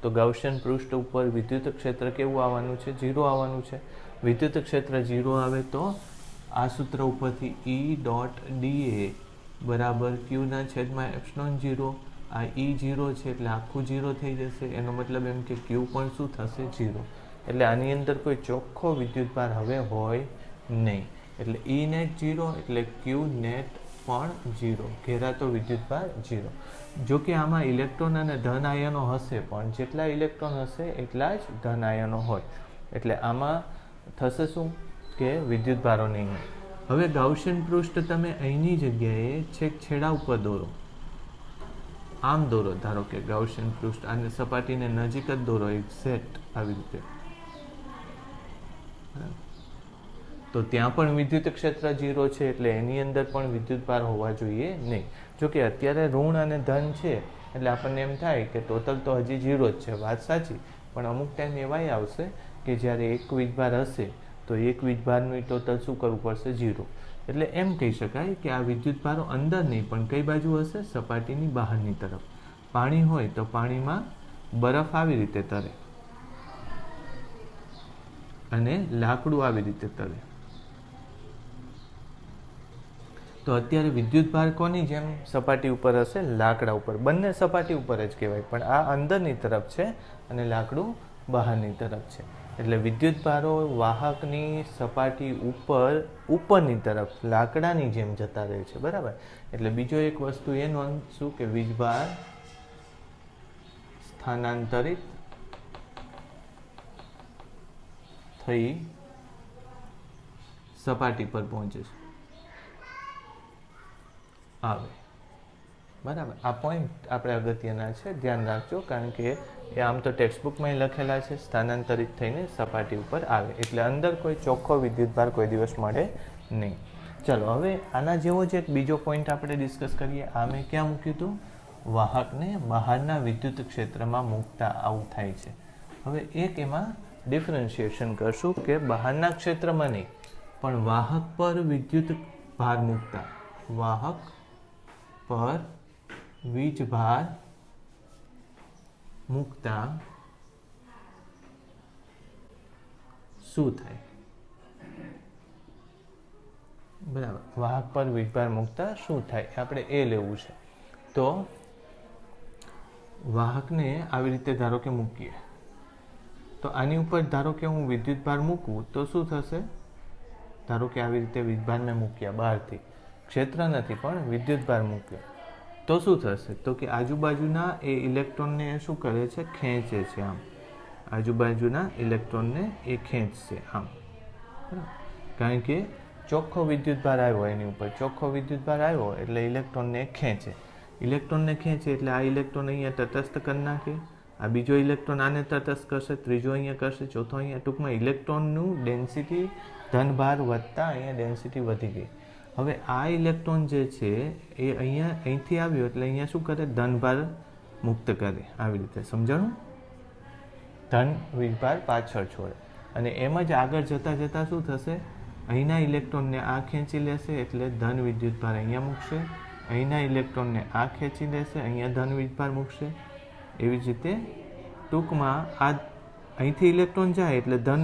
તો ગાઉસિયન પૃષ્ઠ ઉપર વિદ્યુત ક્ષેત્ર કેવું આવવાનું છે? 0 આવવાનું છે. વિદ્યુત ક્ષેત્ર 0 આવે તો આ સૂત્ર ઉપરથી E.dA બરાબર Q/ε0. આ E0 છે એટલે આખું 0 થઈ જશે. એનો મતલબ એમ કે Q પણ શું થશે? 0. એટલે આની અંદર કોઈ ચોખ્ખો વિદ્યુતભાર હવે હોય નહીં. એટલે E નેટ 0 એટલે Q નેટ પણ 0. ઘેરાતો વિદ્યુતભાર 0. જો કે આમાં ઇલેક્ટ્રોન અને ધન આયનો હશે પણ જેટલા ઇલેક્ટ્રોન હશે એટલા જ ધન આયનો હોય. એટલે આમાં થશે શું કે વિદ્યુતભારો નહીં હોય. હવે ગાઉસિયન પૃષ્ઠ તમે અહીંની જગ્યાએ છેક છેડા ઉપર દોરો, આમ દોરો. ધારો કે ગાઉસિયન પૃષ્ઠ આને સપાટીને નજીક જ દોરો એક્ઝેક્ટ આવી રીતે, તો ત્યાં પણ વિદ્યુત ક્ષેત્ર 0 છે એટલે એની અંદર પણ વિદ્યુતભાર હોવા જોઈએ નહીં. જો કે અત્યારે ઋણ અને ધન છે એટલે આપણને એમ થાય કે ટોટલ તો હજી 0 જ છે. વાત સાચી, પણ અમુક ટાઈમ એવાય આવશે કે જ્યારે એક વીજભાર હશે તો એક વીજભારનું ટોટલ શું કરવું પડશે? 0. એટલે એમ કહી શકાય કે આ વિદ્યુતભારો અંદર નહીં પણ કઈ બાજુ હશે? સપાટીની બહારની તરફ. પાણી હોય તો પાણીમાં બરફ આવી રીતે તરે અને લાકડું આવી રીતે તરે. તો અત્યારે વિદ્યુતભાર કોની જેમ સપાટી ઉપર હશે? લાકડા ઉપર. બંને સપાટી ઉપર જ કહેવાય પણ આ અંદરની તરફ છે અને લાકડું બહારની તરફ છે. એટલે વિદ્યુતભારો વાહકની સપાટી ઉપરની તરફ લાકડાની જેમ જતા રહે છે. બરાબર. એટલે બીજો એક વસ્તુ એ નોંધશું કે વીજભાર સ્થાનાંતરિત થઈ સપાટી પર પહોંચે છે આવે. બરાબર. આ પોઈન્ટ આપણે અગત્યના છે, ધ્યાન રાખજો, કારણ કે એ આમ તો ટેક્સ્ટબુકમાં લખેલા છે સ્થાનાંતરિત થઈને સપાટી ઉપર આવે. એટલે અંદર કોઈ ચોખ્ખો વિદ્યુતભાર કોઈ દિવસ મળે નહીં. ચાલો હવે આના જેવો જ એક બીજો પોઈન્ટ આપણે ડિસ્કસ કરીએ. આ મેં ક્યાં મૂક્યું હતું? વાહકને બહારના વિદ્યુત ક્ષેત્રમાં મૂકતા આવું થાય છે. હવે એક એમાં ડિફરન્શિએશન કરશું કે બહારના ક્ષેત્રમાં નહીં પણ વાહક પર વિદ્યુત ભાર મૂકતા, વાહક પર વીજભાર મૂકતા શું થાય? બરાબર. વાહક પર વીજભાર મૂકતા શું થાય આપણે એ લેવું છે. તો વાહકને આવી રીતે ધારો કે મૂકીએ તો આની ઉપર ધારો કે હું વિદ્યુતભાર મૂકું તો શું થશે? ધારો કે આવી રીતે વીજભારને મૂક્યા બહારથી, ક્ષેત્ર નથી પણ વિદ્યુતભાર મૂક્યો તો શું થશે? તો કે આજુબાજુના એ ઇલેક્ટ્રોનને શું કરે છે? ખેંચે છે આમ. આજુબાજુના ઇલેક્ટ્રોનને એ ખેંચશે આમ. કારણ કે ચોખ્ખો વિદ્યુતભાર આવ્યો એની ઉપર, ચોખ્ખો વિદ્યુતભાર આવ્યો એટલે ઇલેક્ટ્રોનને ખેંચે. ઇલેક્ટ્રોનને ખેંચે એટલે આ ઇલેક્ટ્રોન અહીંયા તટસ્થ કરી નાખે, આ બીજો ઇલેક્ટ્રોન આને તટસ્થ કરશે, ત્રીજો અહીંયા કરશે, ચોથો અહીંયા. ટૂંકમાં ઇલેક્ટ્રોનનું ડેન્સિટી ધનભાર વધતા અહીંયા ડેન્સિટી વધી ગઈ. હવે આ ઇલેક્ટ્રોન જે છે એ અહીંથી આવ્યો એટલે અહીંયા શું કરે? ધનભાર મુક્ત કરે. આવી રીતે સમજાણું? ધન વીજભાર પાછળ છોડે અને એમ જ આગળ જતાં જતાં શું થશે? અહીંના ઇલેક્ટ્રોનને આ ખેંચી લેશે એટલે ધન વિદ્યુતભાર અહીંયા મૂકશે, અહીંના ઇલેક્ટ્રોનને આ ખેંચી લેશે, અહીંયા ધન વીજભાર મૂકશે. એવી જ રીતે ટૂંકમાં આ અહીંથી ઇલેક્ટ્રોન જાય એટલે ધન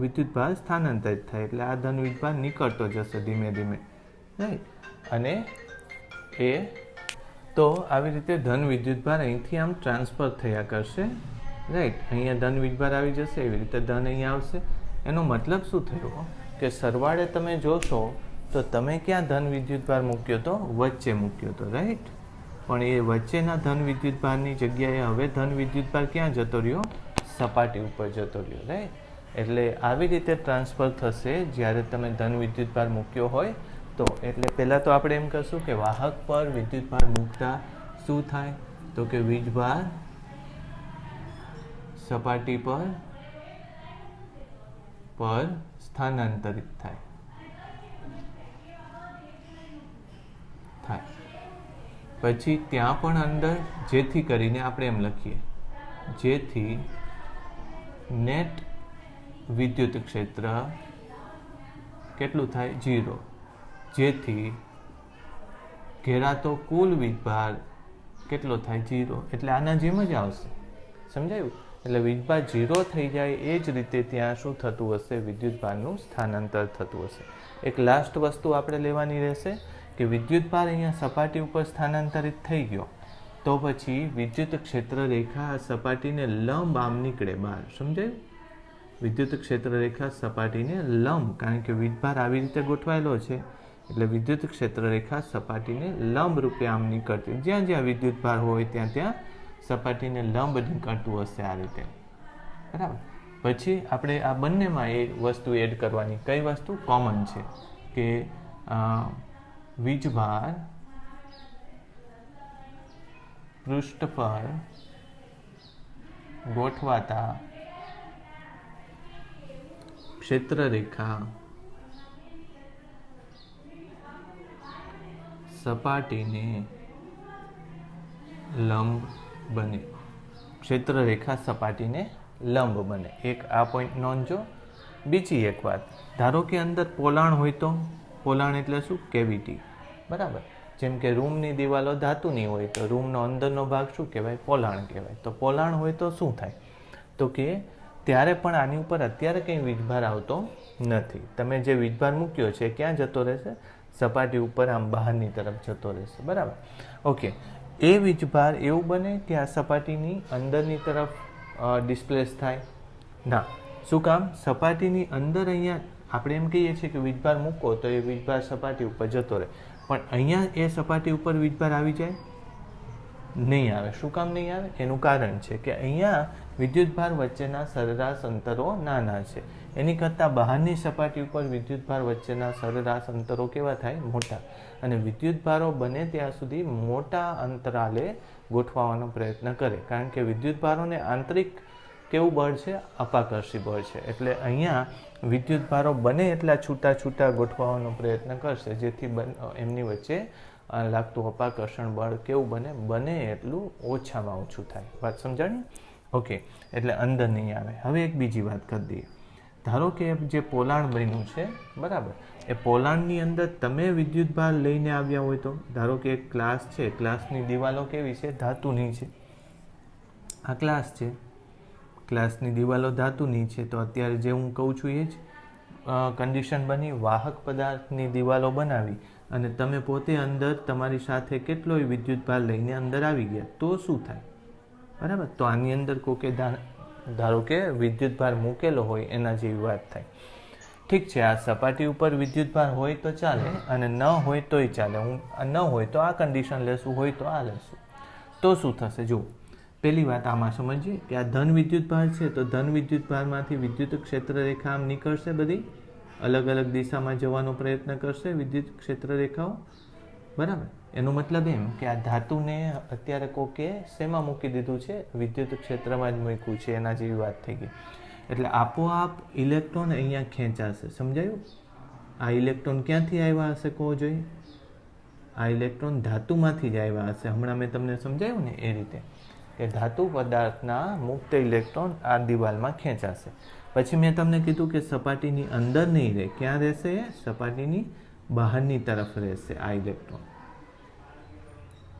વિદ્યુતભાર સ્થાનાંતરિત થાય, એટલે આ ધન વિદ્યુતભાર નીકળતો જશે ધીમે ધીમે, રાઈટ. અને એ તો આવી રીતે ધન વિદ્યુતભાર અહીંથી આમ ટ્રાન્સફર થયા કરશે, રાઈટ. અહીંયા ધન વિદ્યુતભાર આવી જશે, એવી રીતે ધન અહીંયા આવશે. એનો મતલબ શું થયો કે સરવાળે તમે જોશો તો તમે ક્યાં ધન વિદ્યુતભાર મૂક્યો તો? વચ્ચે મૂક્યો તો, રાઈટ. પણ એ વચ્ચેના ધન વિદ્યુતભારની જગ્યાએ હવે ધન વિદ્યુતભાર ક્યાં જતો રહ્યો? સપાટી ઉપર જતો રહ્યો, રાઈટ. એટલે આવી રીતે ટ્રાન્સફર થશે જ્યારે તમે ધન વિદ્યુતભાર મૂક્યો હોય તો. એટલે પહેલાં તો આપણે એમ કહીશું કે વાહક પર વિદ્યુતભાર મૂકતા શું થાય? તો કે વીજભાર સપાટી પર સ્થાનાંતરિત થાય. પછી ત્યાં પણ અંદર જેથી કરીને આપણે એમ લખીએ, જેથી નેટ વિદ્યુત ક્ષેત્ર કેટલું થાય? 0. જેથી ઘેરાતો કુલ વીજભાર કેટલો થાય? 0. એટલે આના જેમ જ આવશે, સમજાયું? એટલે વીજભાર 0 થઈ જાય એ જ રીતે ત્યાં શું થતું હશે? વિદ્યુતભારનું સ્થાનાંતર થતું હશે. એક લાસ્ટ વસ્તુ આપણે લેવાની રહેશે કે વિદ્યુતભાર અહીંયા સપાટી ઉપર સ્થાનાંતરિત થઈ ગયો તો પછી વિદ્યુત ક્ષેત્ર રેખા સપાટીને લંબ આમ નીકળે બહાર, સમજાયું? વિદ્યુત ક્ષેત્ર રેખા સપાટીને લંબ, કારણ કે વીજભાર આવી રીતે ગોઠવાયેલો છે એટલે વિદ્યુત ક્ષેત્ર રેખા સપાટીને લંબ રૂપે આમ નીકળતી, જ્યાં જ્યાં વિદ્યુતભાર હોય ત્યાં ત્યાં સપાટીને લંબ નીકળતું હશે આ રીતે, બરાબર. પછી આપણે આ બંનેમાં એ વસ્તુ એડ કરવાની. કઈ વસ્તુ કોમન છે? કે વીજભાર પૃષ્ઠ પર ગોઠવાતા ક્ષેત્ર રેખા સપાટીને લંબ બને. ક્ષેત્ર રેખા સપાટીને લંબ બને. એક આ પોઈન્ટ નોંધજો. બીજી એક વાત, ધારો કે અંદર પોલાણ હોય તો? પોલાણ એટલે શું? કેવિટી, બરાબર. જેમ કે રૂમની દિવાલો ધાતુની હોય તો રૂમનો અંદરનો ભાગ શું કહેવાય? પોલાણ કહેવાય. તો પોલાણ હોય તો શું થાય? તો કે ત્યારે પણ આની ઉપર અત્યારે કંઈ વીજભાર આવતો નથી. તમે જે વીજભાર મૂક્યો છે ક્યાં જતો રહેશે? સપાટી ઉપર આમ બહારની તરફ જતો રહેશે, બરાબર. ઓકે. એ વીજભાર એવું બને કે આ સપાટીની અંદરની તરફ ડિસ્પ્લેસ થાય? ના. શું કામ? સપાટીની અંદર અહીંયા આપણે એમ કહીએ છીએ કે વીજભાર મૂકો તો એ વીજભાર સપાટી ઉપર જતો રહે, પણ અહીંયા એ સપાટી ઉપર વીજભાર આવી જાય? નહીં આવે. શું કામ નહીં આવે? એનું કારણ છે કે અહીંયા વિદ્યુતભાર વચ્ચેના સરેરાશ અંતરો નાના છે. એની કરતાં બહારની સપાટી ઉપર વિદ્યુતભાર વચ્ચેના સરેરાશ અંતરો કેવા થાય? મોટા. અને વિદ્યુતભારો બને ત્યાં સુધી મોટા અંતરાલે ગોઠવવાનો પ્રયત્ન કરે, કારણ કે વિદ્યુતભારોને આંતરિક કેવું બળ છે? અપાકર્ષી બળ છે. એટલે અહીંયા વિદ્યુતભારો બને એટલા છૂટા છૂટા ગોઠવવાનો પ્રયત્ન કરશે, જેથી એમની વચ્ચે લાગતું અપાકર્ષણ બળ કેવું બને? બને એટલું ઓછામાં ઓછું થાય. વાત સમજાણી? ઓકે. એટલે અંદર નહીં આવે. હવે એક બીજી વાત કરી દઈએ. ધારો કે જે પોલાણ બન્યું છે, બરાબર, એ પોલાણની અંદર તમે વિદ્યુતભાર લઈને આવ્યા હોય તો? ધારો કે એક ગ્લાસ છે, ગ્લાસની દિવાલો કેવી છે? ધાતુની છે. આ ગ્લાસ છે, ગ્લાસની દિવાલો ધાતુની છે. તો અત્યારે જે હું કહું છું એ જ કન્ડિશન બની. વાહક પદાર્થની દિવાલો બનાવી અને તમે પોતે અંદર તમારી સાથે કેટલોય વિદ્યુતભાર લઈને અંદર આવી ગયા તો શું થાય? બરાબર. તો આની અંદર કોકે ધારો કે વિદ્યુતભાર મૂકેલો હોય એના જેવી વાત થાય. ઠીક છે, આ સપાટી ઉપર વિદ્યુતભાર હોય તો ચાલે અને ન હોય તોય ચાલે. હું ન હોય તો આ કન્ડિશન લેશું, હોય તો આ લેશું. તો શું થશે? જુઓ, પહેલી વાત આમાં સમજીએ કે આ ધન વિદ્યુતભાર છે તો ધન વિદ્યુતભારમાંથી વિદ્યુત ક્ષેત્ર રેખા આમ નીકળશે, બધી અલગ અલગ દિશામાં જવાનો પ્રયત્ન કરશે વિદ્યુત ક્ષેત્ર રેખાઓ, બરાબર. એનો મતલબ એમ કે આ ધાતુને અત્યારે કોકે શેમાં મૂકી દીધું છે? વિદ્યુત ક્ષેત્રમાં જ મૂક્યું છે, એના જેવી વાત થઈ ગઈ. એટલે આપોઆપ ઇલેક્ટ્રોન અહીંયા ખેંચાશે. સમજાયું? આ ઇલેક્ટ્રોન ક્યાંથી આવ્યા હશે કહો જોઈએ? આ ઇલેક્ટ્રોન ધાતુમાંથી જ આવ્યા હશે. હમણાં મેં તમને સમજાયું ને એ રીતે કે ધાતુ પદાર્થના મુક્ત ઇલેક્ટ્રોન આ દિવાલમાં ખેંચાશે. પછી મેં તમને કીધું કે સપાટીની અંદર નહીં રહે. ક્યાં રહેશે? સપાટીની બહારની તરફ રહેશે આ ઇલેક્ટ્રોન,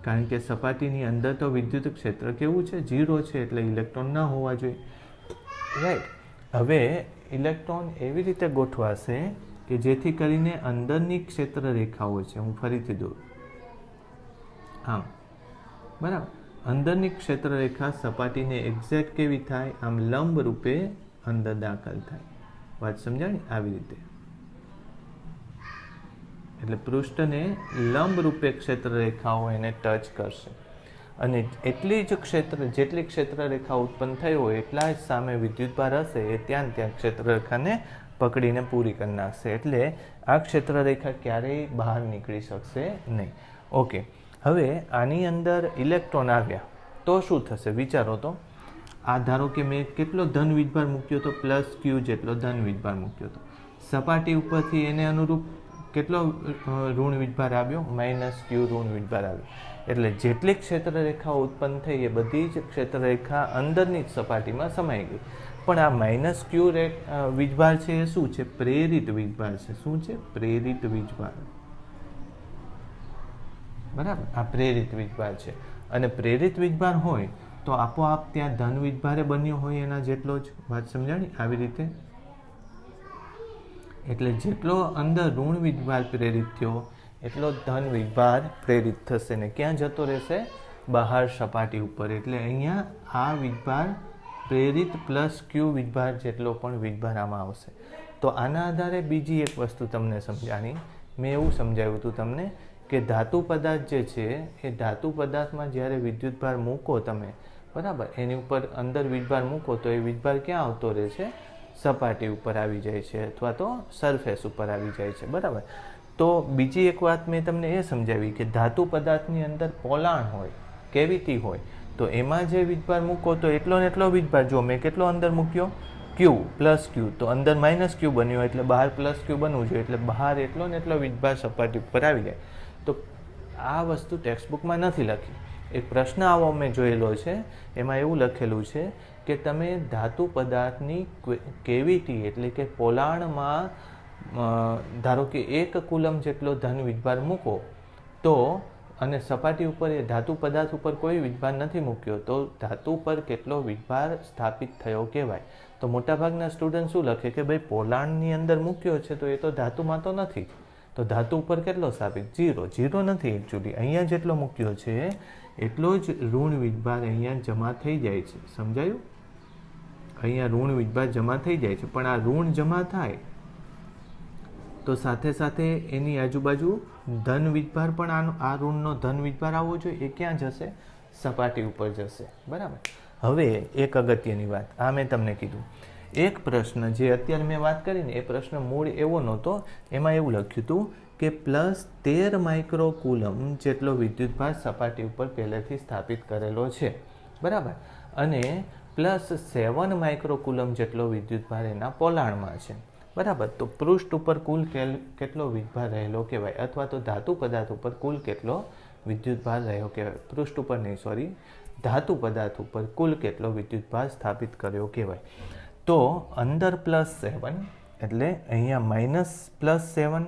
કારણ કે સપાટીની અંદર તો વિદ્યુત ક્ષેત્ર કેવું છે? 0 છે, એટલે ઇલેક્ટ્રોન ન હોવા જોઈએ. રાઈટ. હવે ઇલેક્ટ્રોન એવી રીતે ગોઠવાશે કે જેથી કરીને અંદરની ક્ષેત્ર રેખાઓ છે, હું ફરીથી દોરું આમ, બરાબર. અંદરની ક્ષેત્ર રેખા સપાટીને એક્ઝેક્ટ કેવી થાય, આમ લંબ રૂપે અંદર દાખલ થાય. વાત સમજાણી? આવી રીતે. એટલે પૃષ્ઠને લંબ રૂપે ક્ષેત્ર રેખાઓ એને ટચ કરશે અને એટલી જ જેટલી ક્ષેત્ર રેખા ઉત્પન્ન થઈ હોય એટલા જ સામે વિદ્યુતભાર હશે એ ત્યાં ક્ષેત્ર રેખાને પકડીને પૂરી કરી નાખશે. એટલે આ ક્ષેત્ર રેખા ક્યારેય બહાર નીકળી શકશે નહીં. ઓકે, હવે આની અંદર ઇલેક્ટ્રોન આવ્યા તો શું થશે વિચારો તો. આ ધારો કે મેં કેટલો ધન વીજભાર મૂક્યો હતો, +Q જેટલો ધન વીજભાર મૂક્યો હતો. સપાટી ઉપરથી એને અનુરૂપ કેટલો ઋણ વીજભાર આવ્યો, -Q ઋણ વીજભાર આવ્યો. એટલે જેટલી ક્ષેત્ર રેખાઓ ઉત્પન્ન થઈ એ બધી જ ક્ષેત્ર રેખા અંદરની જ સપાટીમાં સમાઈ ગઈ. પણ આ -Q વીજભાર છે એ શું છે? પ્રેરિત વીજભાર છે. શું છે? પ્રેરિત વીજભાર. બરાબર, આ પ્રેરિત વીજભાર છે. અને પ્રેરિત વીજભાર હોય તો આપોઆપ ત્યાં ધન વીજભારે બન્યો હોય એના જેટલો જ. વાત સમજાણી? આવી રીતે. એટલે જેટલો અંદર ઋણ વીજભાર પ્રેરિત થયો એટલો ધન વીજભાર પ્રેરિત થશે ને ક્યાં જતો રહેશે? બહાર સપાટી ઉપર. એટલે અહીંયા આ વીજભાર પ્રેરિત +Q વીજભાર જેટલો પણ વીજભાર આમાં આવશે. તો આના આધારે બીજી એક વસ્તુ તમને સમજાણી. મેં એવું સમજાવ્યું હતું તમને કે ધાતુ પદાર્થ જે છે એ ધાતુ પદાર્થમાં જ્યારે વિદ્યુતભાર મૂકો તમે, બરાબર, એની ઉપર અંદર વીજભાર મૂકો તો એ વીજભાર ક્યાં આવતો રહે છે? સપાટી ઉપર આવી જાય છે અથવા તો સરફેસ ઉપર આવી જાય છે. બરાબર. તો બીજી એક વાત મેં તમને એ સમજાવી કે ધાતુ પદાર્થની અંદર પોલાણ હોય, કેવિટી હોય, તો એમાં જે વીજભાર મૂકો તો એટલો ને એટલો વીજભાર, જો મેં કેટલો અંદર મૂક્યો Q +Q, તો અંદર -Q બન્યો એટલે બહાર +Q બનવું જોઈએ. એટલે બહાર એટલો ને એટલો વીજભાર સપાટી ઉપર આવી જાય. તો આ વસ્તુ ટેક્સ્ટબુકમાં નથી લખી. એક પ્રશ્ન આવો મેં જોયેલો છે, એમાં એવું લખેલું છે કે તમે ધાતુ પદાર્થની કેવિટી એટલે કે પોલાણમાં ધારો કે 1 કુલમ જેટલો ધન વીજભાર મૂકો તો, અને સપાટી ઉપર એ ધાતુ પદાર્થ ઉપર કોઈ વીજભાર નથી મૂક્યો તો ધાતુ પર કેટલો વીજભાર સ્થાપિત થયો કહેવાય. તો મોટાભાગના સ્ટુડન્ટ શું લખે કે ભાઈ પોલાણની અંદર મૂક્યો છે તો એ તો ધાતુમાં તો નથી, તો ધાતુ ઉપર કેટલો સ્થાપિત? 0 નથી એકચ્યુઅલી. અહીંયા જેટલો મૂક્યો છે એટલો જ ઋણ વીજભાર અહીંયા જમા થઈ જાય છે. સમજાયું? અહીંયા ઋણ વીજભાર જમા થઈ જાય છે. પણ આ ઋણ જમા થાય તો સાથે સાથે એની આજુબાજુ ધન વીજભાર પણ આ ઋણનો ધન વીજભાર આવવો જોઈએ. એ ક્યાં જશે? સપાટી ઉપર જશે. બરાબર. હવે એક અગત્યની વાત, આ મેં તમને કીધું એક પ્રશ્ન જે અત્યારે મેં વાત કરીને એ પ્રશ્ન મૂળ એવો નહોતો. એમાં એવું લખ્યું હતું કે +13 માઇક્રોકુલમ જેટલો વિદ્યુતભાર સપાટી ઉપર પહેલેથી સ્થાપિત કરેલો છે. બરાબર. અને +7 માઇક્રોકુલમ જેટલો વિદ્યુતભાર એના પોલાણમાં છે. બરાબર. તો પૃષ્ઠ ઉપર કુલ કેટલો વીજભાર રહેલો કહેવાય, અથવા તો ધાતુ પદાર્થ ઉપર કુલ કેટલો વિદ્યુતભાર રહ્યો કહેવાય. પૃષ્ઠ ઉપર નહીં, સોરી, ધાતુ પદાર્થ ઉપર કુલ કેટલો વિદ્યુતભાર સ્થાપિત કર્યો કહેવાય. તો અંદર +7 એટલે અહીંયા -+7,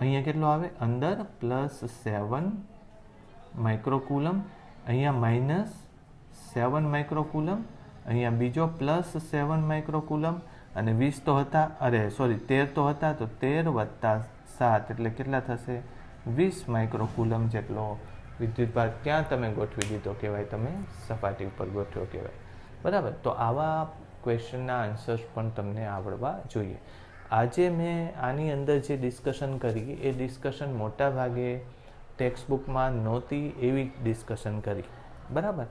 અહીંયા કેટલો આવે? અંદર +7 માઇક્રોકુલમ, અહીંયા -7 માઇક્રોકુલમ, અહીંયા બીજો +7 માઇક્રોકુલમ, અને 20 તો હતા, 13 તો હતા, તો 13 + 7 એટલે કેટલા થશે? 20 માઇક્રોકુલમ જેટલો વિદ્યુતભાર ક્યાં તમે ગોઠવી દીધો કહેવાય? તમે સપાટી ઉપર ગોઠવ્યો કહેવાય. બરાબર. તો આવા ક્વેશ્ચનના આન્સર્સ પણ તમને આવડવા જોઈએ. આજે મેં આની અંદર જે ડિસ્કશન કરી એ ડિસ્કશન મોટા ભાગે ટેક્સ્ટબુકમાં નહોતી એવી ડિસ્કશન કરી. બરાબર.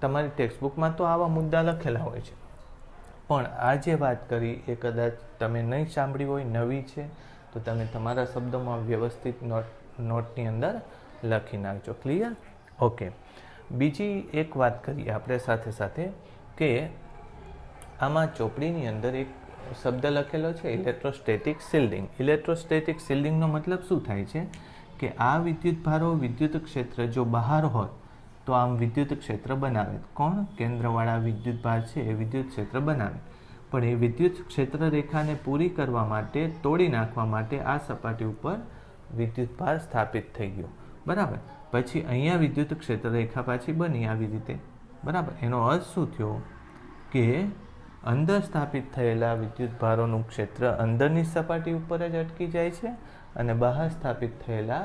તમારી ટેક્સ્ટબુકમાં તો આવા મુદ્દા લખેલા હોય છે, પણ આ જે વાત કરી એ કદાચ તમે નહીં સાંભળી હોય, નવી છે, તો તમે તમારા શબ્દોમાં વ્યવસ્થિત નોટની અંદર લખી નાખજો. ક્લિયર? ઓકે. બીજી એક વાત કરીએ આપણે સાથે સાથે કે આમાં ચોપડીની અંદર એક શબ્દ લખેલો છે ઇલેક્ટ્રોસ્ટેટિક શિલ્ડિંગ. ઇલેક્ટ્રોસ્ટેટિક શિલ્ડિંગનો મતલબ શું થાય છે કે આ વિદ્યુતભારો વિદ્યુત ક્ષેત્ર જો બહાર હોય તો આમ વિદ્યુત ક્ષેત્ર બનાવે. કોણ? કેન્દ્રવાળા વિદ્યુતભાર છે એ વિદ્યુત ક્ષેત્ર બનાવે. પણ એ વિદ્યુત ક્ષેત્ર રેખાને પૂરી કરવા માટે, તોડી નાખવા માટે આ સપાટી ઉપર વિદ્યુતભાર સ્થાપિત થઈ ગયો. બરાબર. પછી અહીંયા વિદ્યુત ક્ષેત્ર રેખા પાછી બની આવી રીતે. બરાબર. એનો અર્થ શું થયો કે અંદર સ્થાપિત થયેલા વિદ્યુત ભારોનું ક્ષેત્ર અંદરની સપાટી ઉપર જ અટકી જાય છે અને બહાર સ્થાપિત થયેલા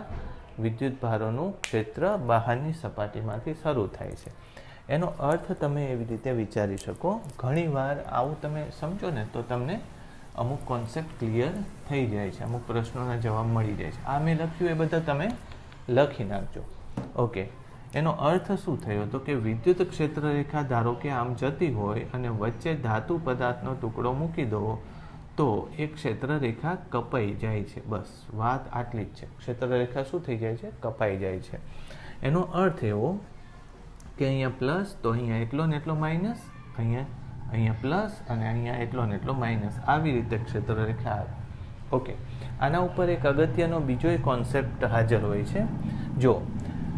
વિદ્યુત ભારોનું ક્ષેત્ર બહારની સપાટીમાંથી શરૂ થાય છે. એનો અર્થ તમે એવી રીતે વિચારી શકો. ઘણીવાર આવું તમે સમજો ને તો તમને અમુક કોન્સેપ્ટ ક્લિયર થઈ જાય છે, અમુક પ્રશ્નોના જવાબ મળી જાય છે. આ મેં લખ્યું એ બધા તમે લખી નાખજો. ઓકે, એનો અર્થ શું થયો તો કે વિદ્યુત ક્ષેત્ર રેખા ધારો કે આમ જતી હોય અને વચ્ચે ધાતુ પદાર્થનો ટુકડો મૂકી દો તો એ ક્ષેત્ર રેખા કપાઈ જાય છે. બસ વાત આટલી જ છે. ક્ષેત્ર રેખા શું થઈ જાય છે? કપાઈ જાય છે. એનો અર્થ એવો કે અહીંયા પ્લસ તો અહીંયા એટલો ને એટલો માઇનસ, અહીંયા પ્લસ અને અહીંયા એટલો ને એટલો માઇનસ, આવી રીતે ક્ષેત્ર રેખા આવે. ઓકે, આના ઉપર એક અગત્યનો બીજો એક કોન્સેપ્ટ હાજર હોય છે. જો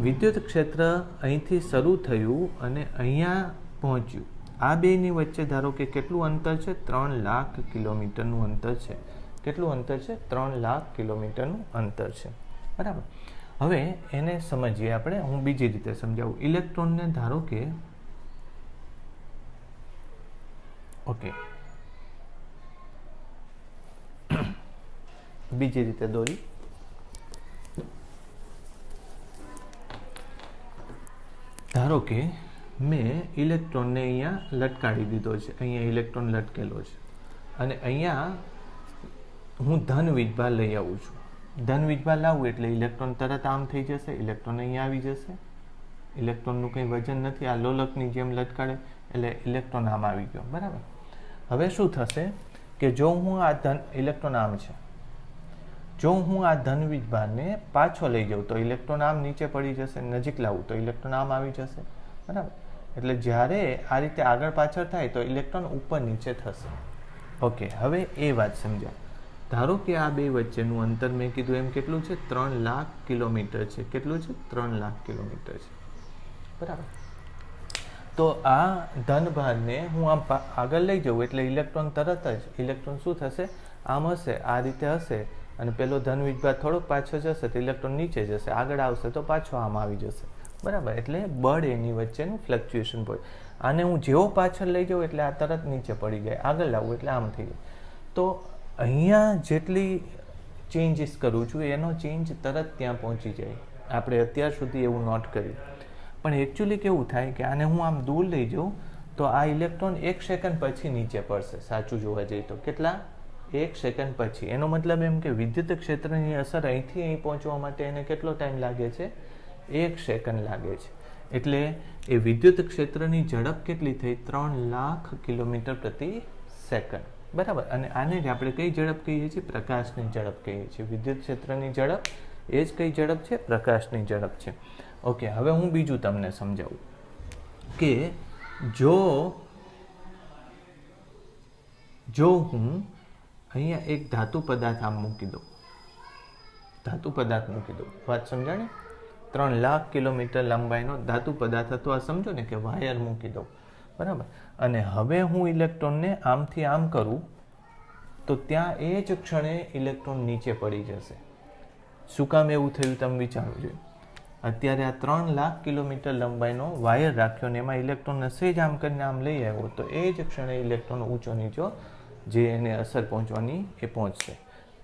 વિદ્યુત ક્ષેત્ર અહીંથી શરૂ થયું અને અહીંયા પહોંચ્યું, આ બેની વચ્ચે ધારો કે કેટલું અંતર છે? 3 લાખ કિલોમીટરનું અંતર છે. કેટલું અંતર છે? 3 લાખ કિલોમીટરનું અંતર છે. બરાબર. હવે એને સમજીએ આપણે. હું બીજી રીતે સમજાવું. ઇલેક્ટ્રોનને ધારો કે ઓકે બીજી રીતે દોરી. ધારો કે મેં ઇલેક્ટ્રોનને અહીંયા લટકાડી દીધો છે. અહીંયા ઇલેક્ટ્રોન લટકેલો છે અને અહીંયા હું ધન વીજભાર લઈ આવું છું. ધન વીજભાર લાવું એટલે ઇલેક્ટ્રોન તરત આમ થઈ જશે, ઇલેક્ટ્રોન અહીંયા આવી જશે. ઇલેક્ટ્રોનનું કંઈ વજન નથી, આ લોલકની જેમ લટકાડે એટલે ઇલેક્ટ્રોન આમ આવી ગયો. બરાબર. હવે શું થશે કે જો હું આ ઇલેક્ટ્રોન આમ છે, જો હું આ ધન વીજભારને પાછો લઈ જાઉં તો ઇલેક્ટ્રોન આમ નીચે પડી જશે, નજીક લાવું તો ઇલેક્ટ્રોન આમ આવી જશે. બરાબર. એટલે જ્યારે આ રીતે આગળ પાછળ થાય તો ઇલેક્ટ્રોન ઉપર નીચે થશે. ઓકે, હવે એ વાત સમજાય. ધારો કે આ બે વચ્ચેનું અંતર મેં કીધું એમ કેટલું છે? 3 લાખ કિલોમીટર છે. કેટલું છે? 3 લાખ કિલોમીટર છે. બરાબર. તો આ ધનભારને હું આમ આગળ લઈ જાઉં એટલે ઇલેક્ટ્રોન તરત જ ઇલેક્ટ્રોન શું થશે? આમ હશે, આ રીતે હશે અને પેલો ધન વીજભાર થોડોક પાછો જશે તો ઇલેક્ટ્રોન નીચે જશે, આગળ આવશે તો પાછો આમ આવી જશે. બરાબર. એટલે બળ એની વચ્ચેનું ફ્લક્ચ્યુએશન હોય. આને હું જેવો પાછળ લઈ જાઉં એટલે આ તરત નીચે પડી જાય, આગળ લાવું એટલે આમ થઈ જાય. તો અહીંયા જેટલી ચેન્જીસ કરું છું એનો ચેન્જ તરત ત્યાં પહોંચી જાય. આપણે અત્યાર સુધી એવું નોટ કર્યું. પણ એકચ્યુઅલી કેવું થાય કે આને હું આમ દૂર લઈ જાઉં તો આ ઇલેક્ટ્રોન 1 સેકન્ડ પછી નીચે પડશે. સાચું જોવા જઈએ તો કેટલા? 1 સેકન્ડ પછી. એનો મતલબ એમ કે વિદ્યુત ક્ષેત્રની અસર અહીંથી અહીં પહોંચવા માટે એને કેટલો ટાઈમ લાગે છે? 1 સેકન્ડ લાગે છે. એટલે એ વિદ્યુત ક્ષેત્રની ઝડપ કેટલી થઈ? 3 લાખ કિલોમીટર પ્રતિ સેકન્ડ. બરાબર. અને આને જ આપણે કઈ ઝડપ કહીએ છીએ? પ્રકાશની ઝડપ કહીએ છીએ. વિદ્યુત ક્ષેત્રની ઝડપ એ જ કઈ ઝડપ છે? પ્રકાશની ઝડપ છે. ઓકે, હવે હું બીજું તમને સમજાવું કે જો હું અહીંયા એક ધાતુ પદાર્થ આમ મૂકી દઉં, વાત સમજાણી? 3 લાખ કિલોમીટર લંબાઈનો ધાતુ પદાર્થ અથવા સમજો ને કે વાયર મૂકી દઉં. બરાબર. અને હવે હું ઇલેક્ટ્રોનને આમથી આમ કરું તો ત્યાં એ જ ક્ષણે ઇલેક્ટ્રોન નીચે પડી જશે. શું કામ એવું થયું તમે વિચારવું જોઈએ. અત્યારે આ 3 લાખ કિલોમીટર લંબાઈનો વાયર રાખ્યો ને એમાં ઇલેક્ટ્રોનને સહેજ આમ કરીને આમ લઈ આવ્યો તો એ જ ક્ષણે ઇલેક્ટ્રોન ઊંચો નીચો જે એને અસર પહોંચવાની એ પહોંચશે.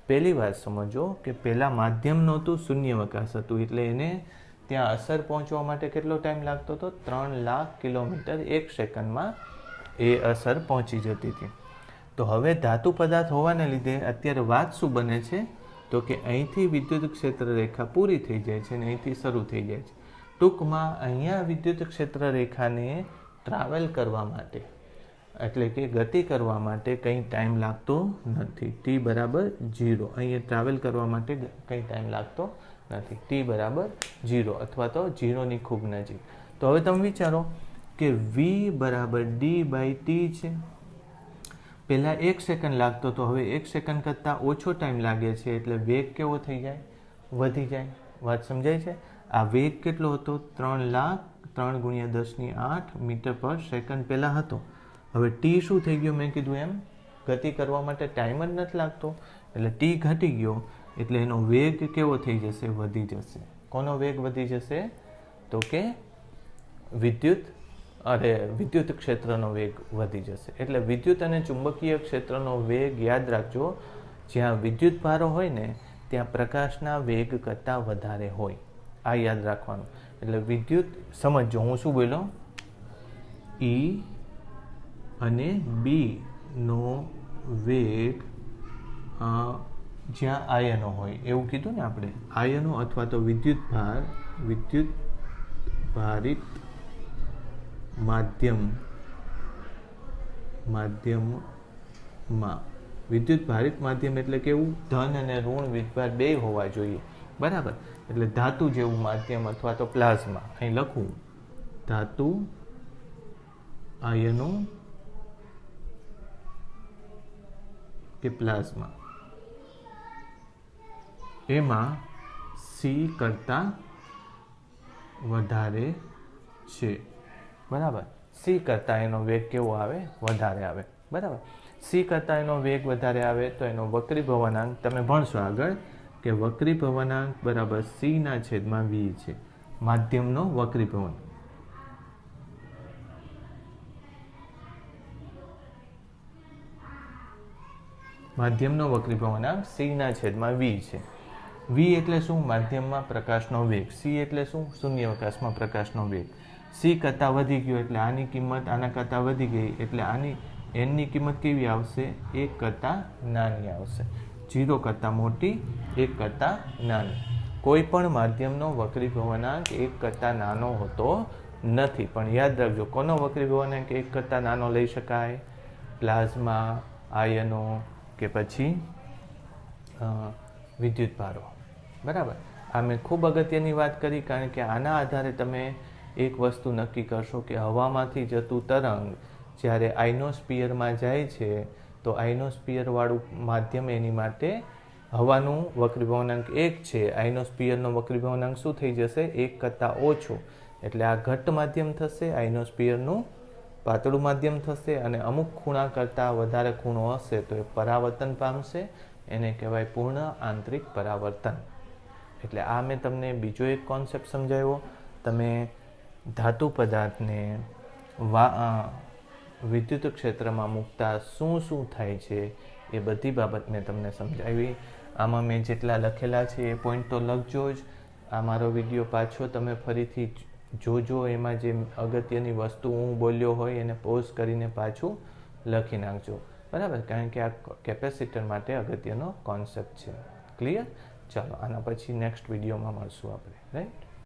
પહેલી વાત સમજો કે પહેલાં માધ્યમ નહોતું, શૂન્યાવકાશ હતું, એટલે એને ત્યાં અસર પહોંચવા માટે કેટલો ટાઈમ લાગતો હતો? 3 લાખ કિલોમીટર 1 સેકન્ડમાં એ અસર પહોંચી જતી હતી. તો હવે ધાતુ પદાર્થ હોવાને લીધે અત્યારે વાત શું બને છે તો કે અહીંથી વિદ્યુત ક્ષેત્ર રેખા પૂરી થઈ જાય છે અને અહીંથી શરૂ થઈ જાય છે. ટૂંકમાં અહીંયા વિદ્યુત ક્ષેત્ર રેખાને ટ્રાવેલ કરવા માટે એટલે કે ગતિ કરવા માટે કંઈ ટાઈમ લાગતો નથી. t બરાબર 0. અહીંયા ટ્રાવેલ કરવા માટે કંઈ ટાઈમ લાગતો નથી. t બરાબર 0 અથવા તો 0ની ખૂબ નજીક. તો હવે તમે વિચારો કે v બરાબર d/t છે. પહેલાં 1 સેકન્ડ લાગતો તો હવે 1 સેકન્ડ કરતાં ઓછો ટાઈમ લાગે છે એટલે વેગ કેવો થઈ જાય? વધી જાય. વાત સમજાય છે? આ વેગ કેટલો હતો? 3 લાખ 3 × 10⁸ મીટર પર સેકન્ડ પહેલાં હતો. હવે ટી શું થઈ ગયો? મેં કીધું એમ ગતિ કરવા માટે ટાઈમ જ નથી લાગતો એટલે ટી ઘટી ગયો એટલે એનો વેગ કેવો થઈ જશે? વધી જશે. કોનો વેગ વધી જશે? તો કે વિદ્યુત અરે વિદ્યુત ક્ષેત્રનો વેગ વધી જશે. એટલે વિદ્યુત અને ચુંબકીય ક્ષેત્રનો વેગ યાદ રાખજો, જ્યાં વિદ્યુત ભારો હોય ને ત્યાં પ્રકાશના વેગ કરતાં વધારે હોય. આ યાદ રાખવાનું. એટલે વિદ્યુત સમજો હું શું બોલ્યો, E અને Bનો વેગ જ્યાં આયનો હોય એવું કીધું ને આપણે. આયનો અથવા તો વિદ્યુત ભારિત માધ્યમમાં. વિદ્યુત ભારિત માધ્યમ એટલે કેવું, ધન અને ઋણ વિદ્યુતભાર બે હોવા જોઈએ, બરાબર. એટલે ધાતુ જેવું માધ્યમ અથવા તો પ્લાઝ્મા. અહીં લખું ધાતુ, આયનો કે પ્લાઝ્મા, એમાં સી કરતાં વધારે છે, બરાબર. સી કરતાં એનો વેગ કેવો આવે, વધારે આવે, બરાબર. સી કરતાં એનો વેગ વધારે આવે તો એનો વક્રીભવનાંક તમે ભણશો આગળ કે વક્રીભવનાંક બરાબર સીના છેદમાં વી છે. માધ્યમનો વક્રીભવન, માધ્યમનો વક્રીભવનાંક સીના છેદમાં વી છે. વી એટલે શું, માધ્યમમાં પ્રકાશનો વેગ. સી એટલે શું, શૂન્યાવકાશમાં પ્રકાશનો વેગ. સી કરતાં વધી ગયો એટલે આની કિંમત આના કરતાં વધી ગઈ એટલે આની એનની કિંમત કેવી આવશે, 1 કરતાં નાની આવશે. 0 કરતાં મોટી, 1 કરતાં નાની. કોઈ પણ માધ્યમનો વક્રીભવનાંક 1 કરતાં નાનો હોતો નથી. પણ યાદ રાખજો, કોનો વક્રીભવનાંક 1 કરતાં નાનો લઈ શકાય, પ્લાઝ્મા, આયનો કે પછી વિદ્યુત ભારો, બરાબર. આ મેં ખૂબ અગત્યની વાત કરી, કારણ કે આના આધારે તમે એક વસ્તુ નક્કી કરશો કે હવામાંથી જતું તરંગ જ્યારે આઇનોસ્ફિયરમાં જાય છે તો આઇનોસ્ફિયરવાળું માધ્યમ એની માટે હવાનું વક્રીભવનાંક 1 છે, આઇનોસ્ફિયરનો વક્રીભવનાંક શું થઈ જશે, 1 કરતાં ઓછો. એટલે આ ઘટ્ટ માધ્યમ થશે, આઇનોસ્ફિયરનું પાતળું માધ્યમ થશે, અને અમુક ખૂણા કરતાં વધારે ખૂણો હશે તો એ પરાવર્તન પામશે. એને કહેવાય પૂર્ણ આંતરિક પરાવર્તન. એટલે આ મેં તમને બીજો એક કોન્સેપ્ટ સમજાવ્યો. તમે ધાતુ પદાર્થને વિદ્યુત ક્ષેત્રમાં મૂકતા શું શું થાય છે એ બધી બાબત મેં તમને સમજાવી. આમાં મેં જેટલા લખેલા છે એ પોઈન્ટ તો લખજો જ. આ મારો વિડીયો પાછો તમે ફરીથી જોજો, એમાં જે અગત્યની વસ્તુ હું બોલ્યો હોય એને પોઝ કરીને પાછું લખી નાખજો, બરાબર. કારણ કે આ કેપેસિટર માટે અગત્યનો કોન્સેપ્ટ છે. ક્લિયર? ચાલો આના પછી નેક્સ્ટ વિડીયોમાં મળશું આપણે, રાઈટ.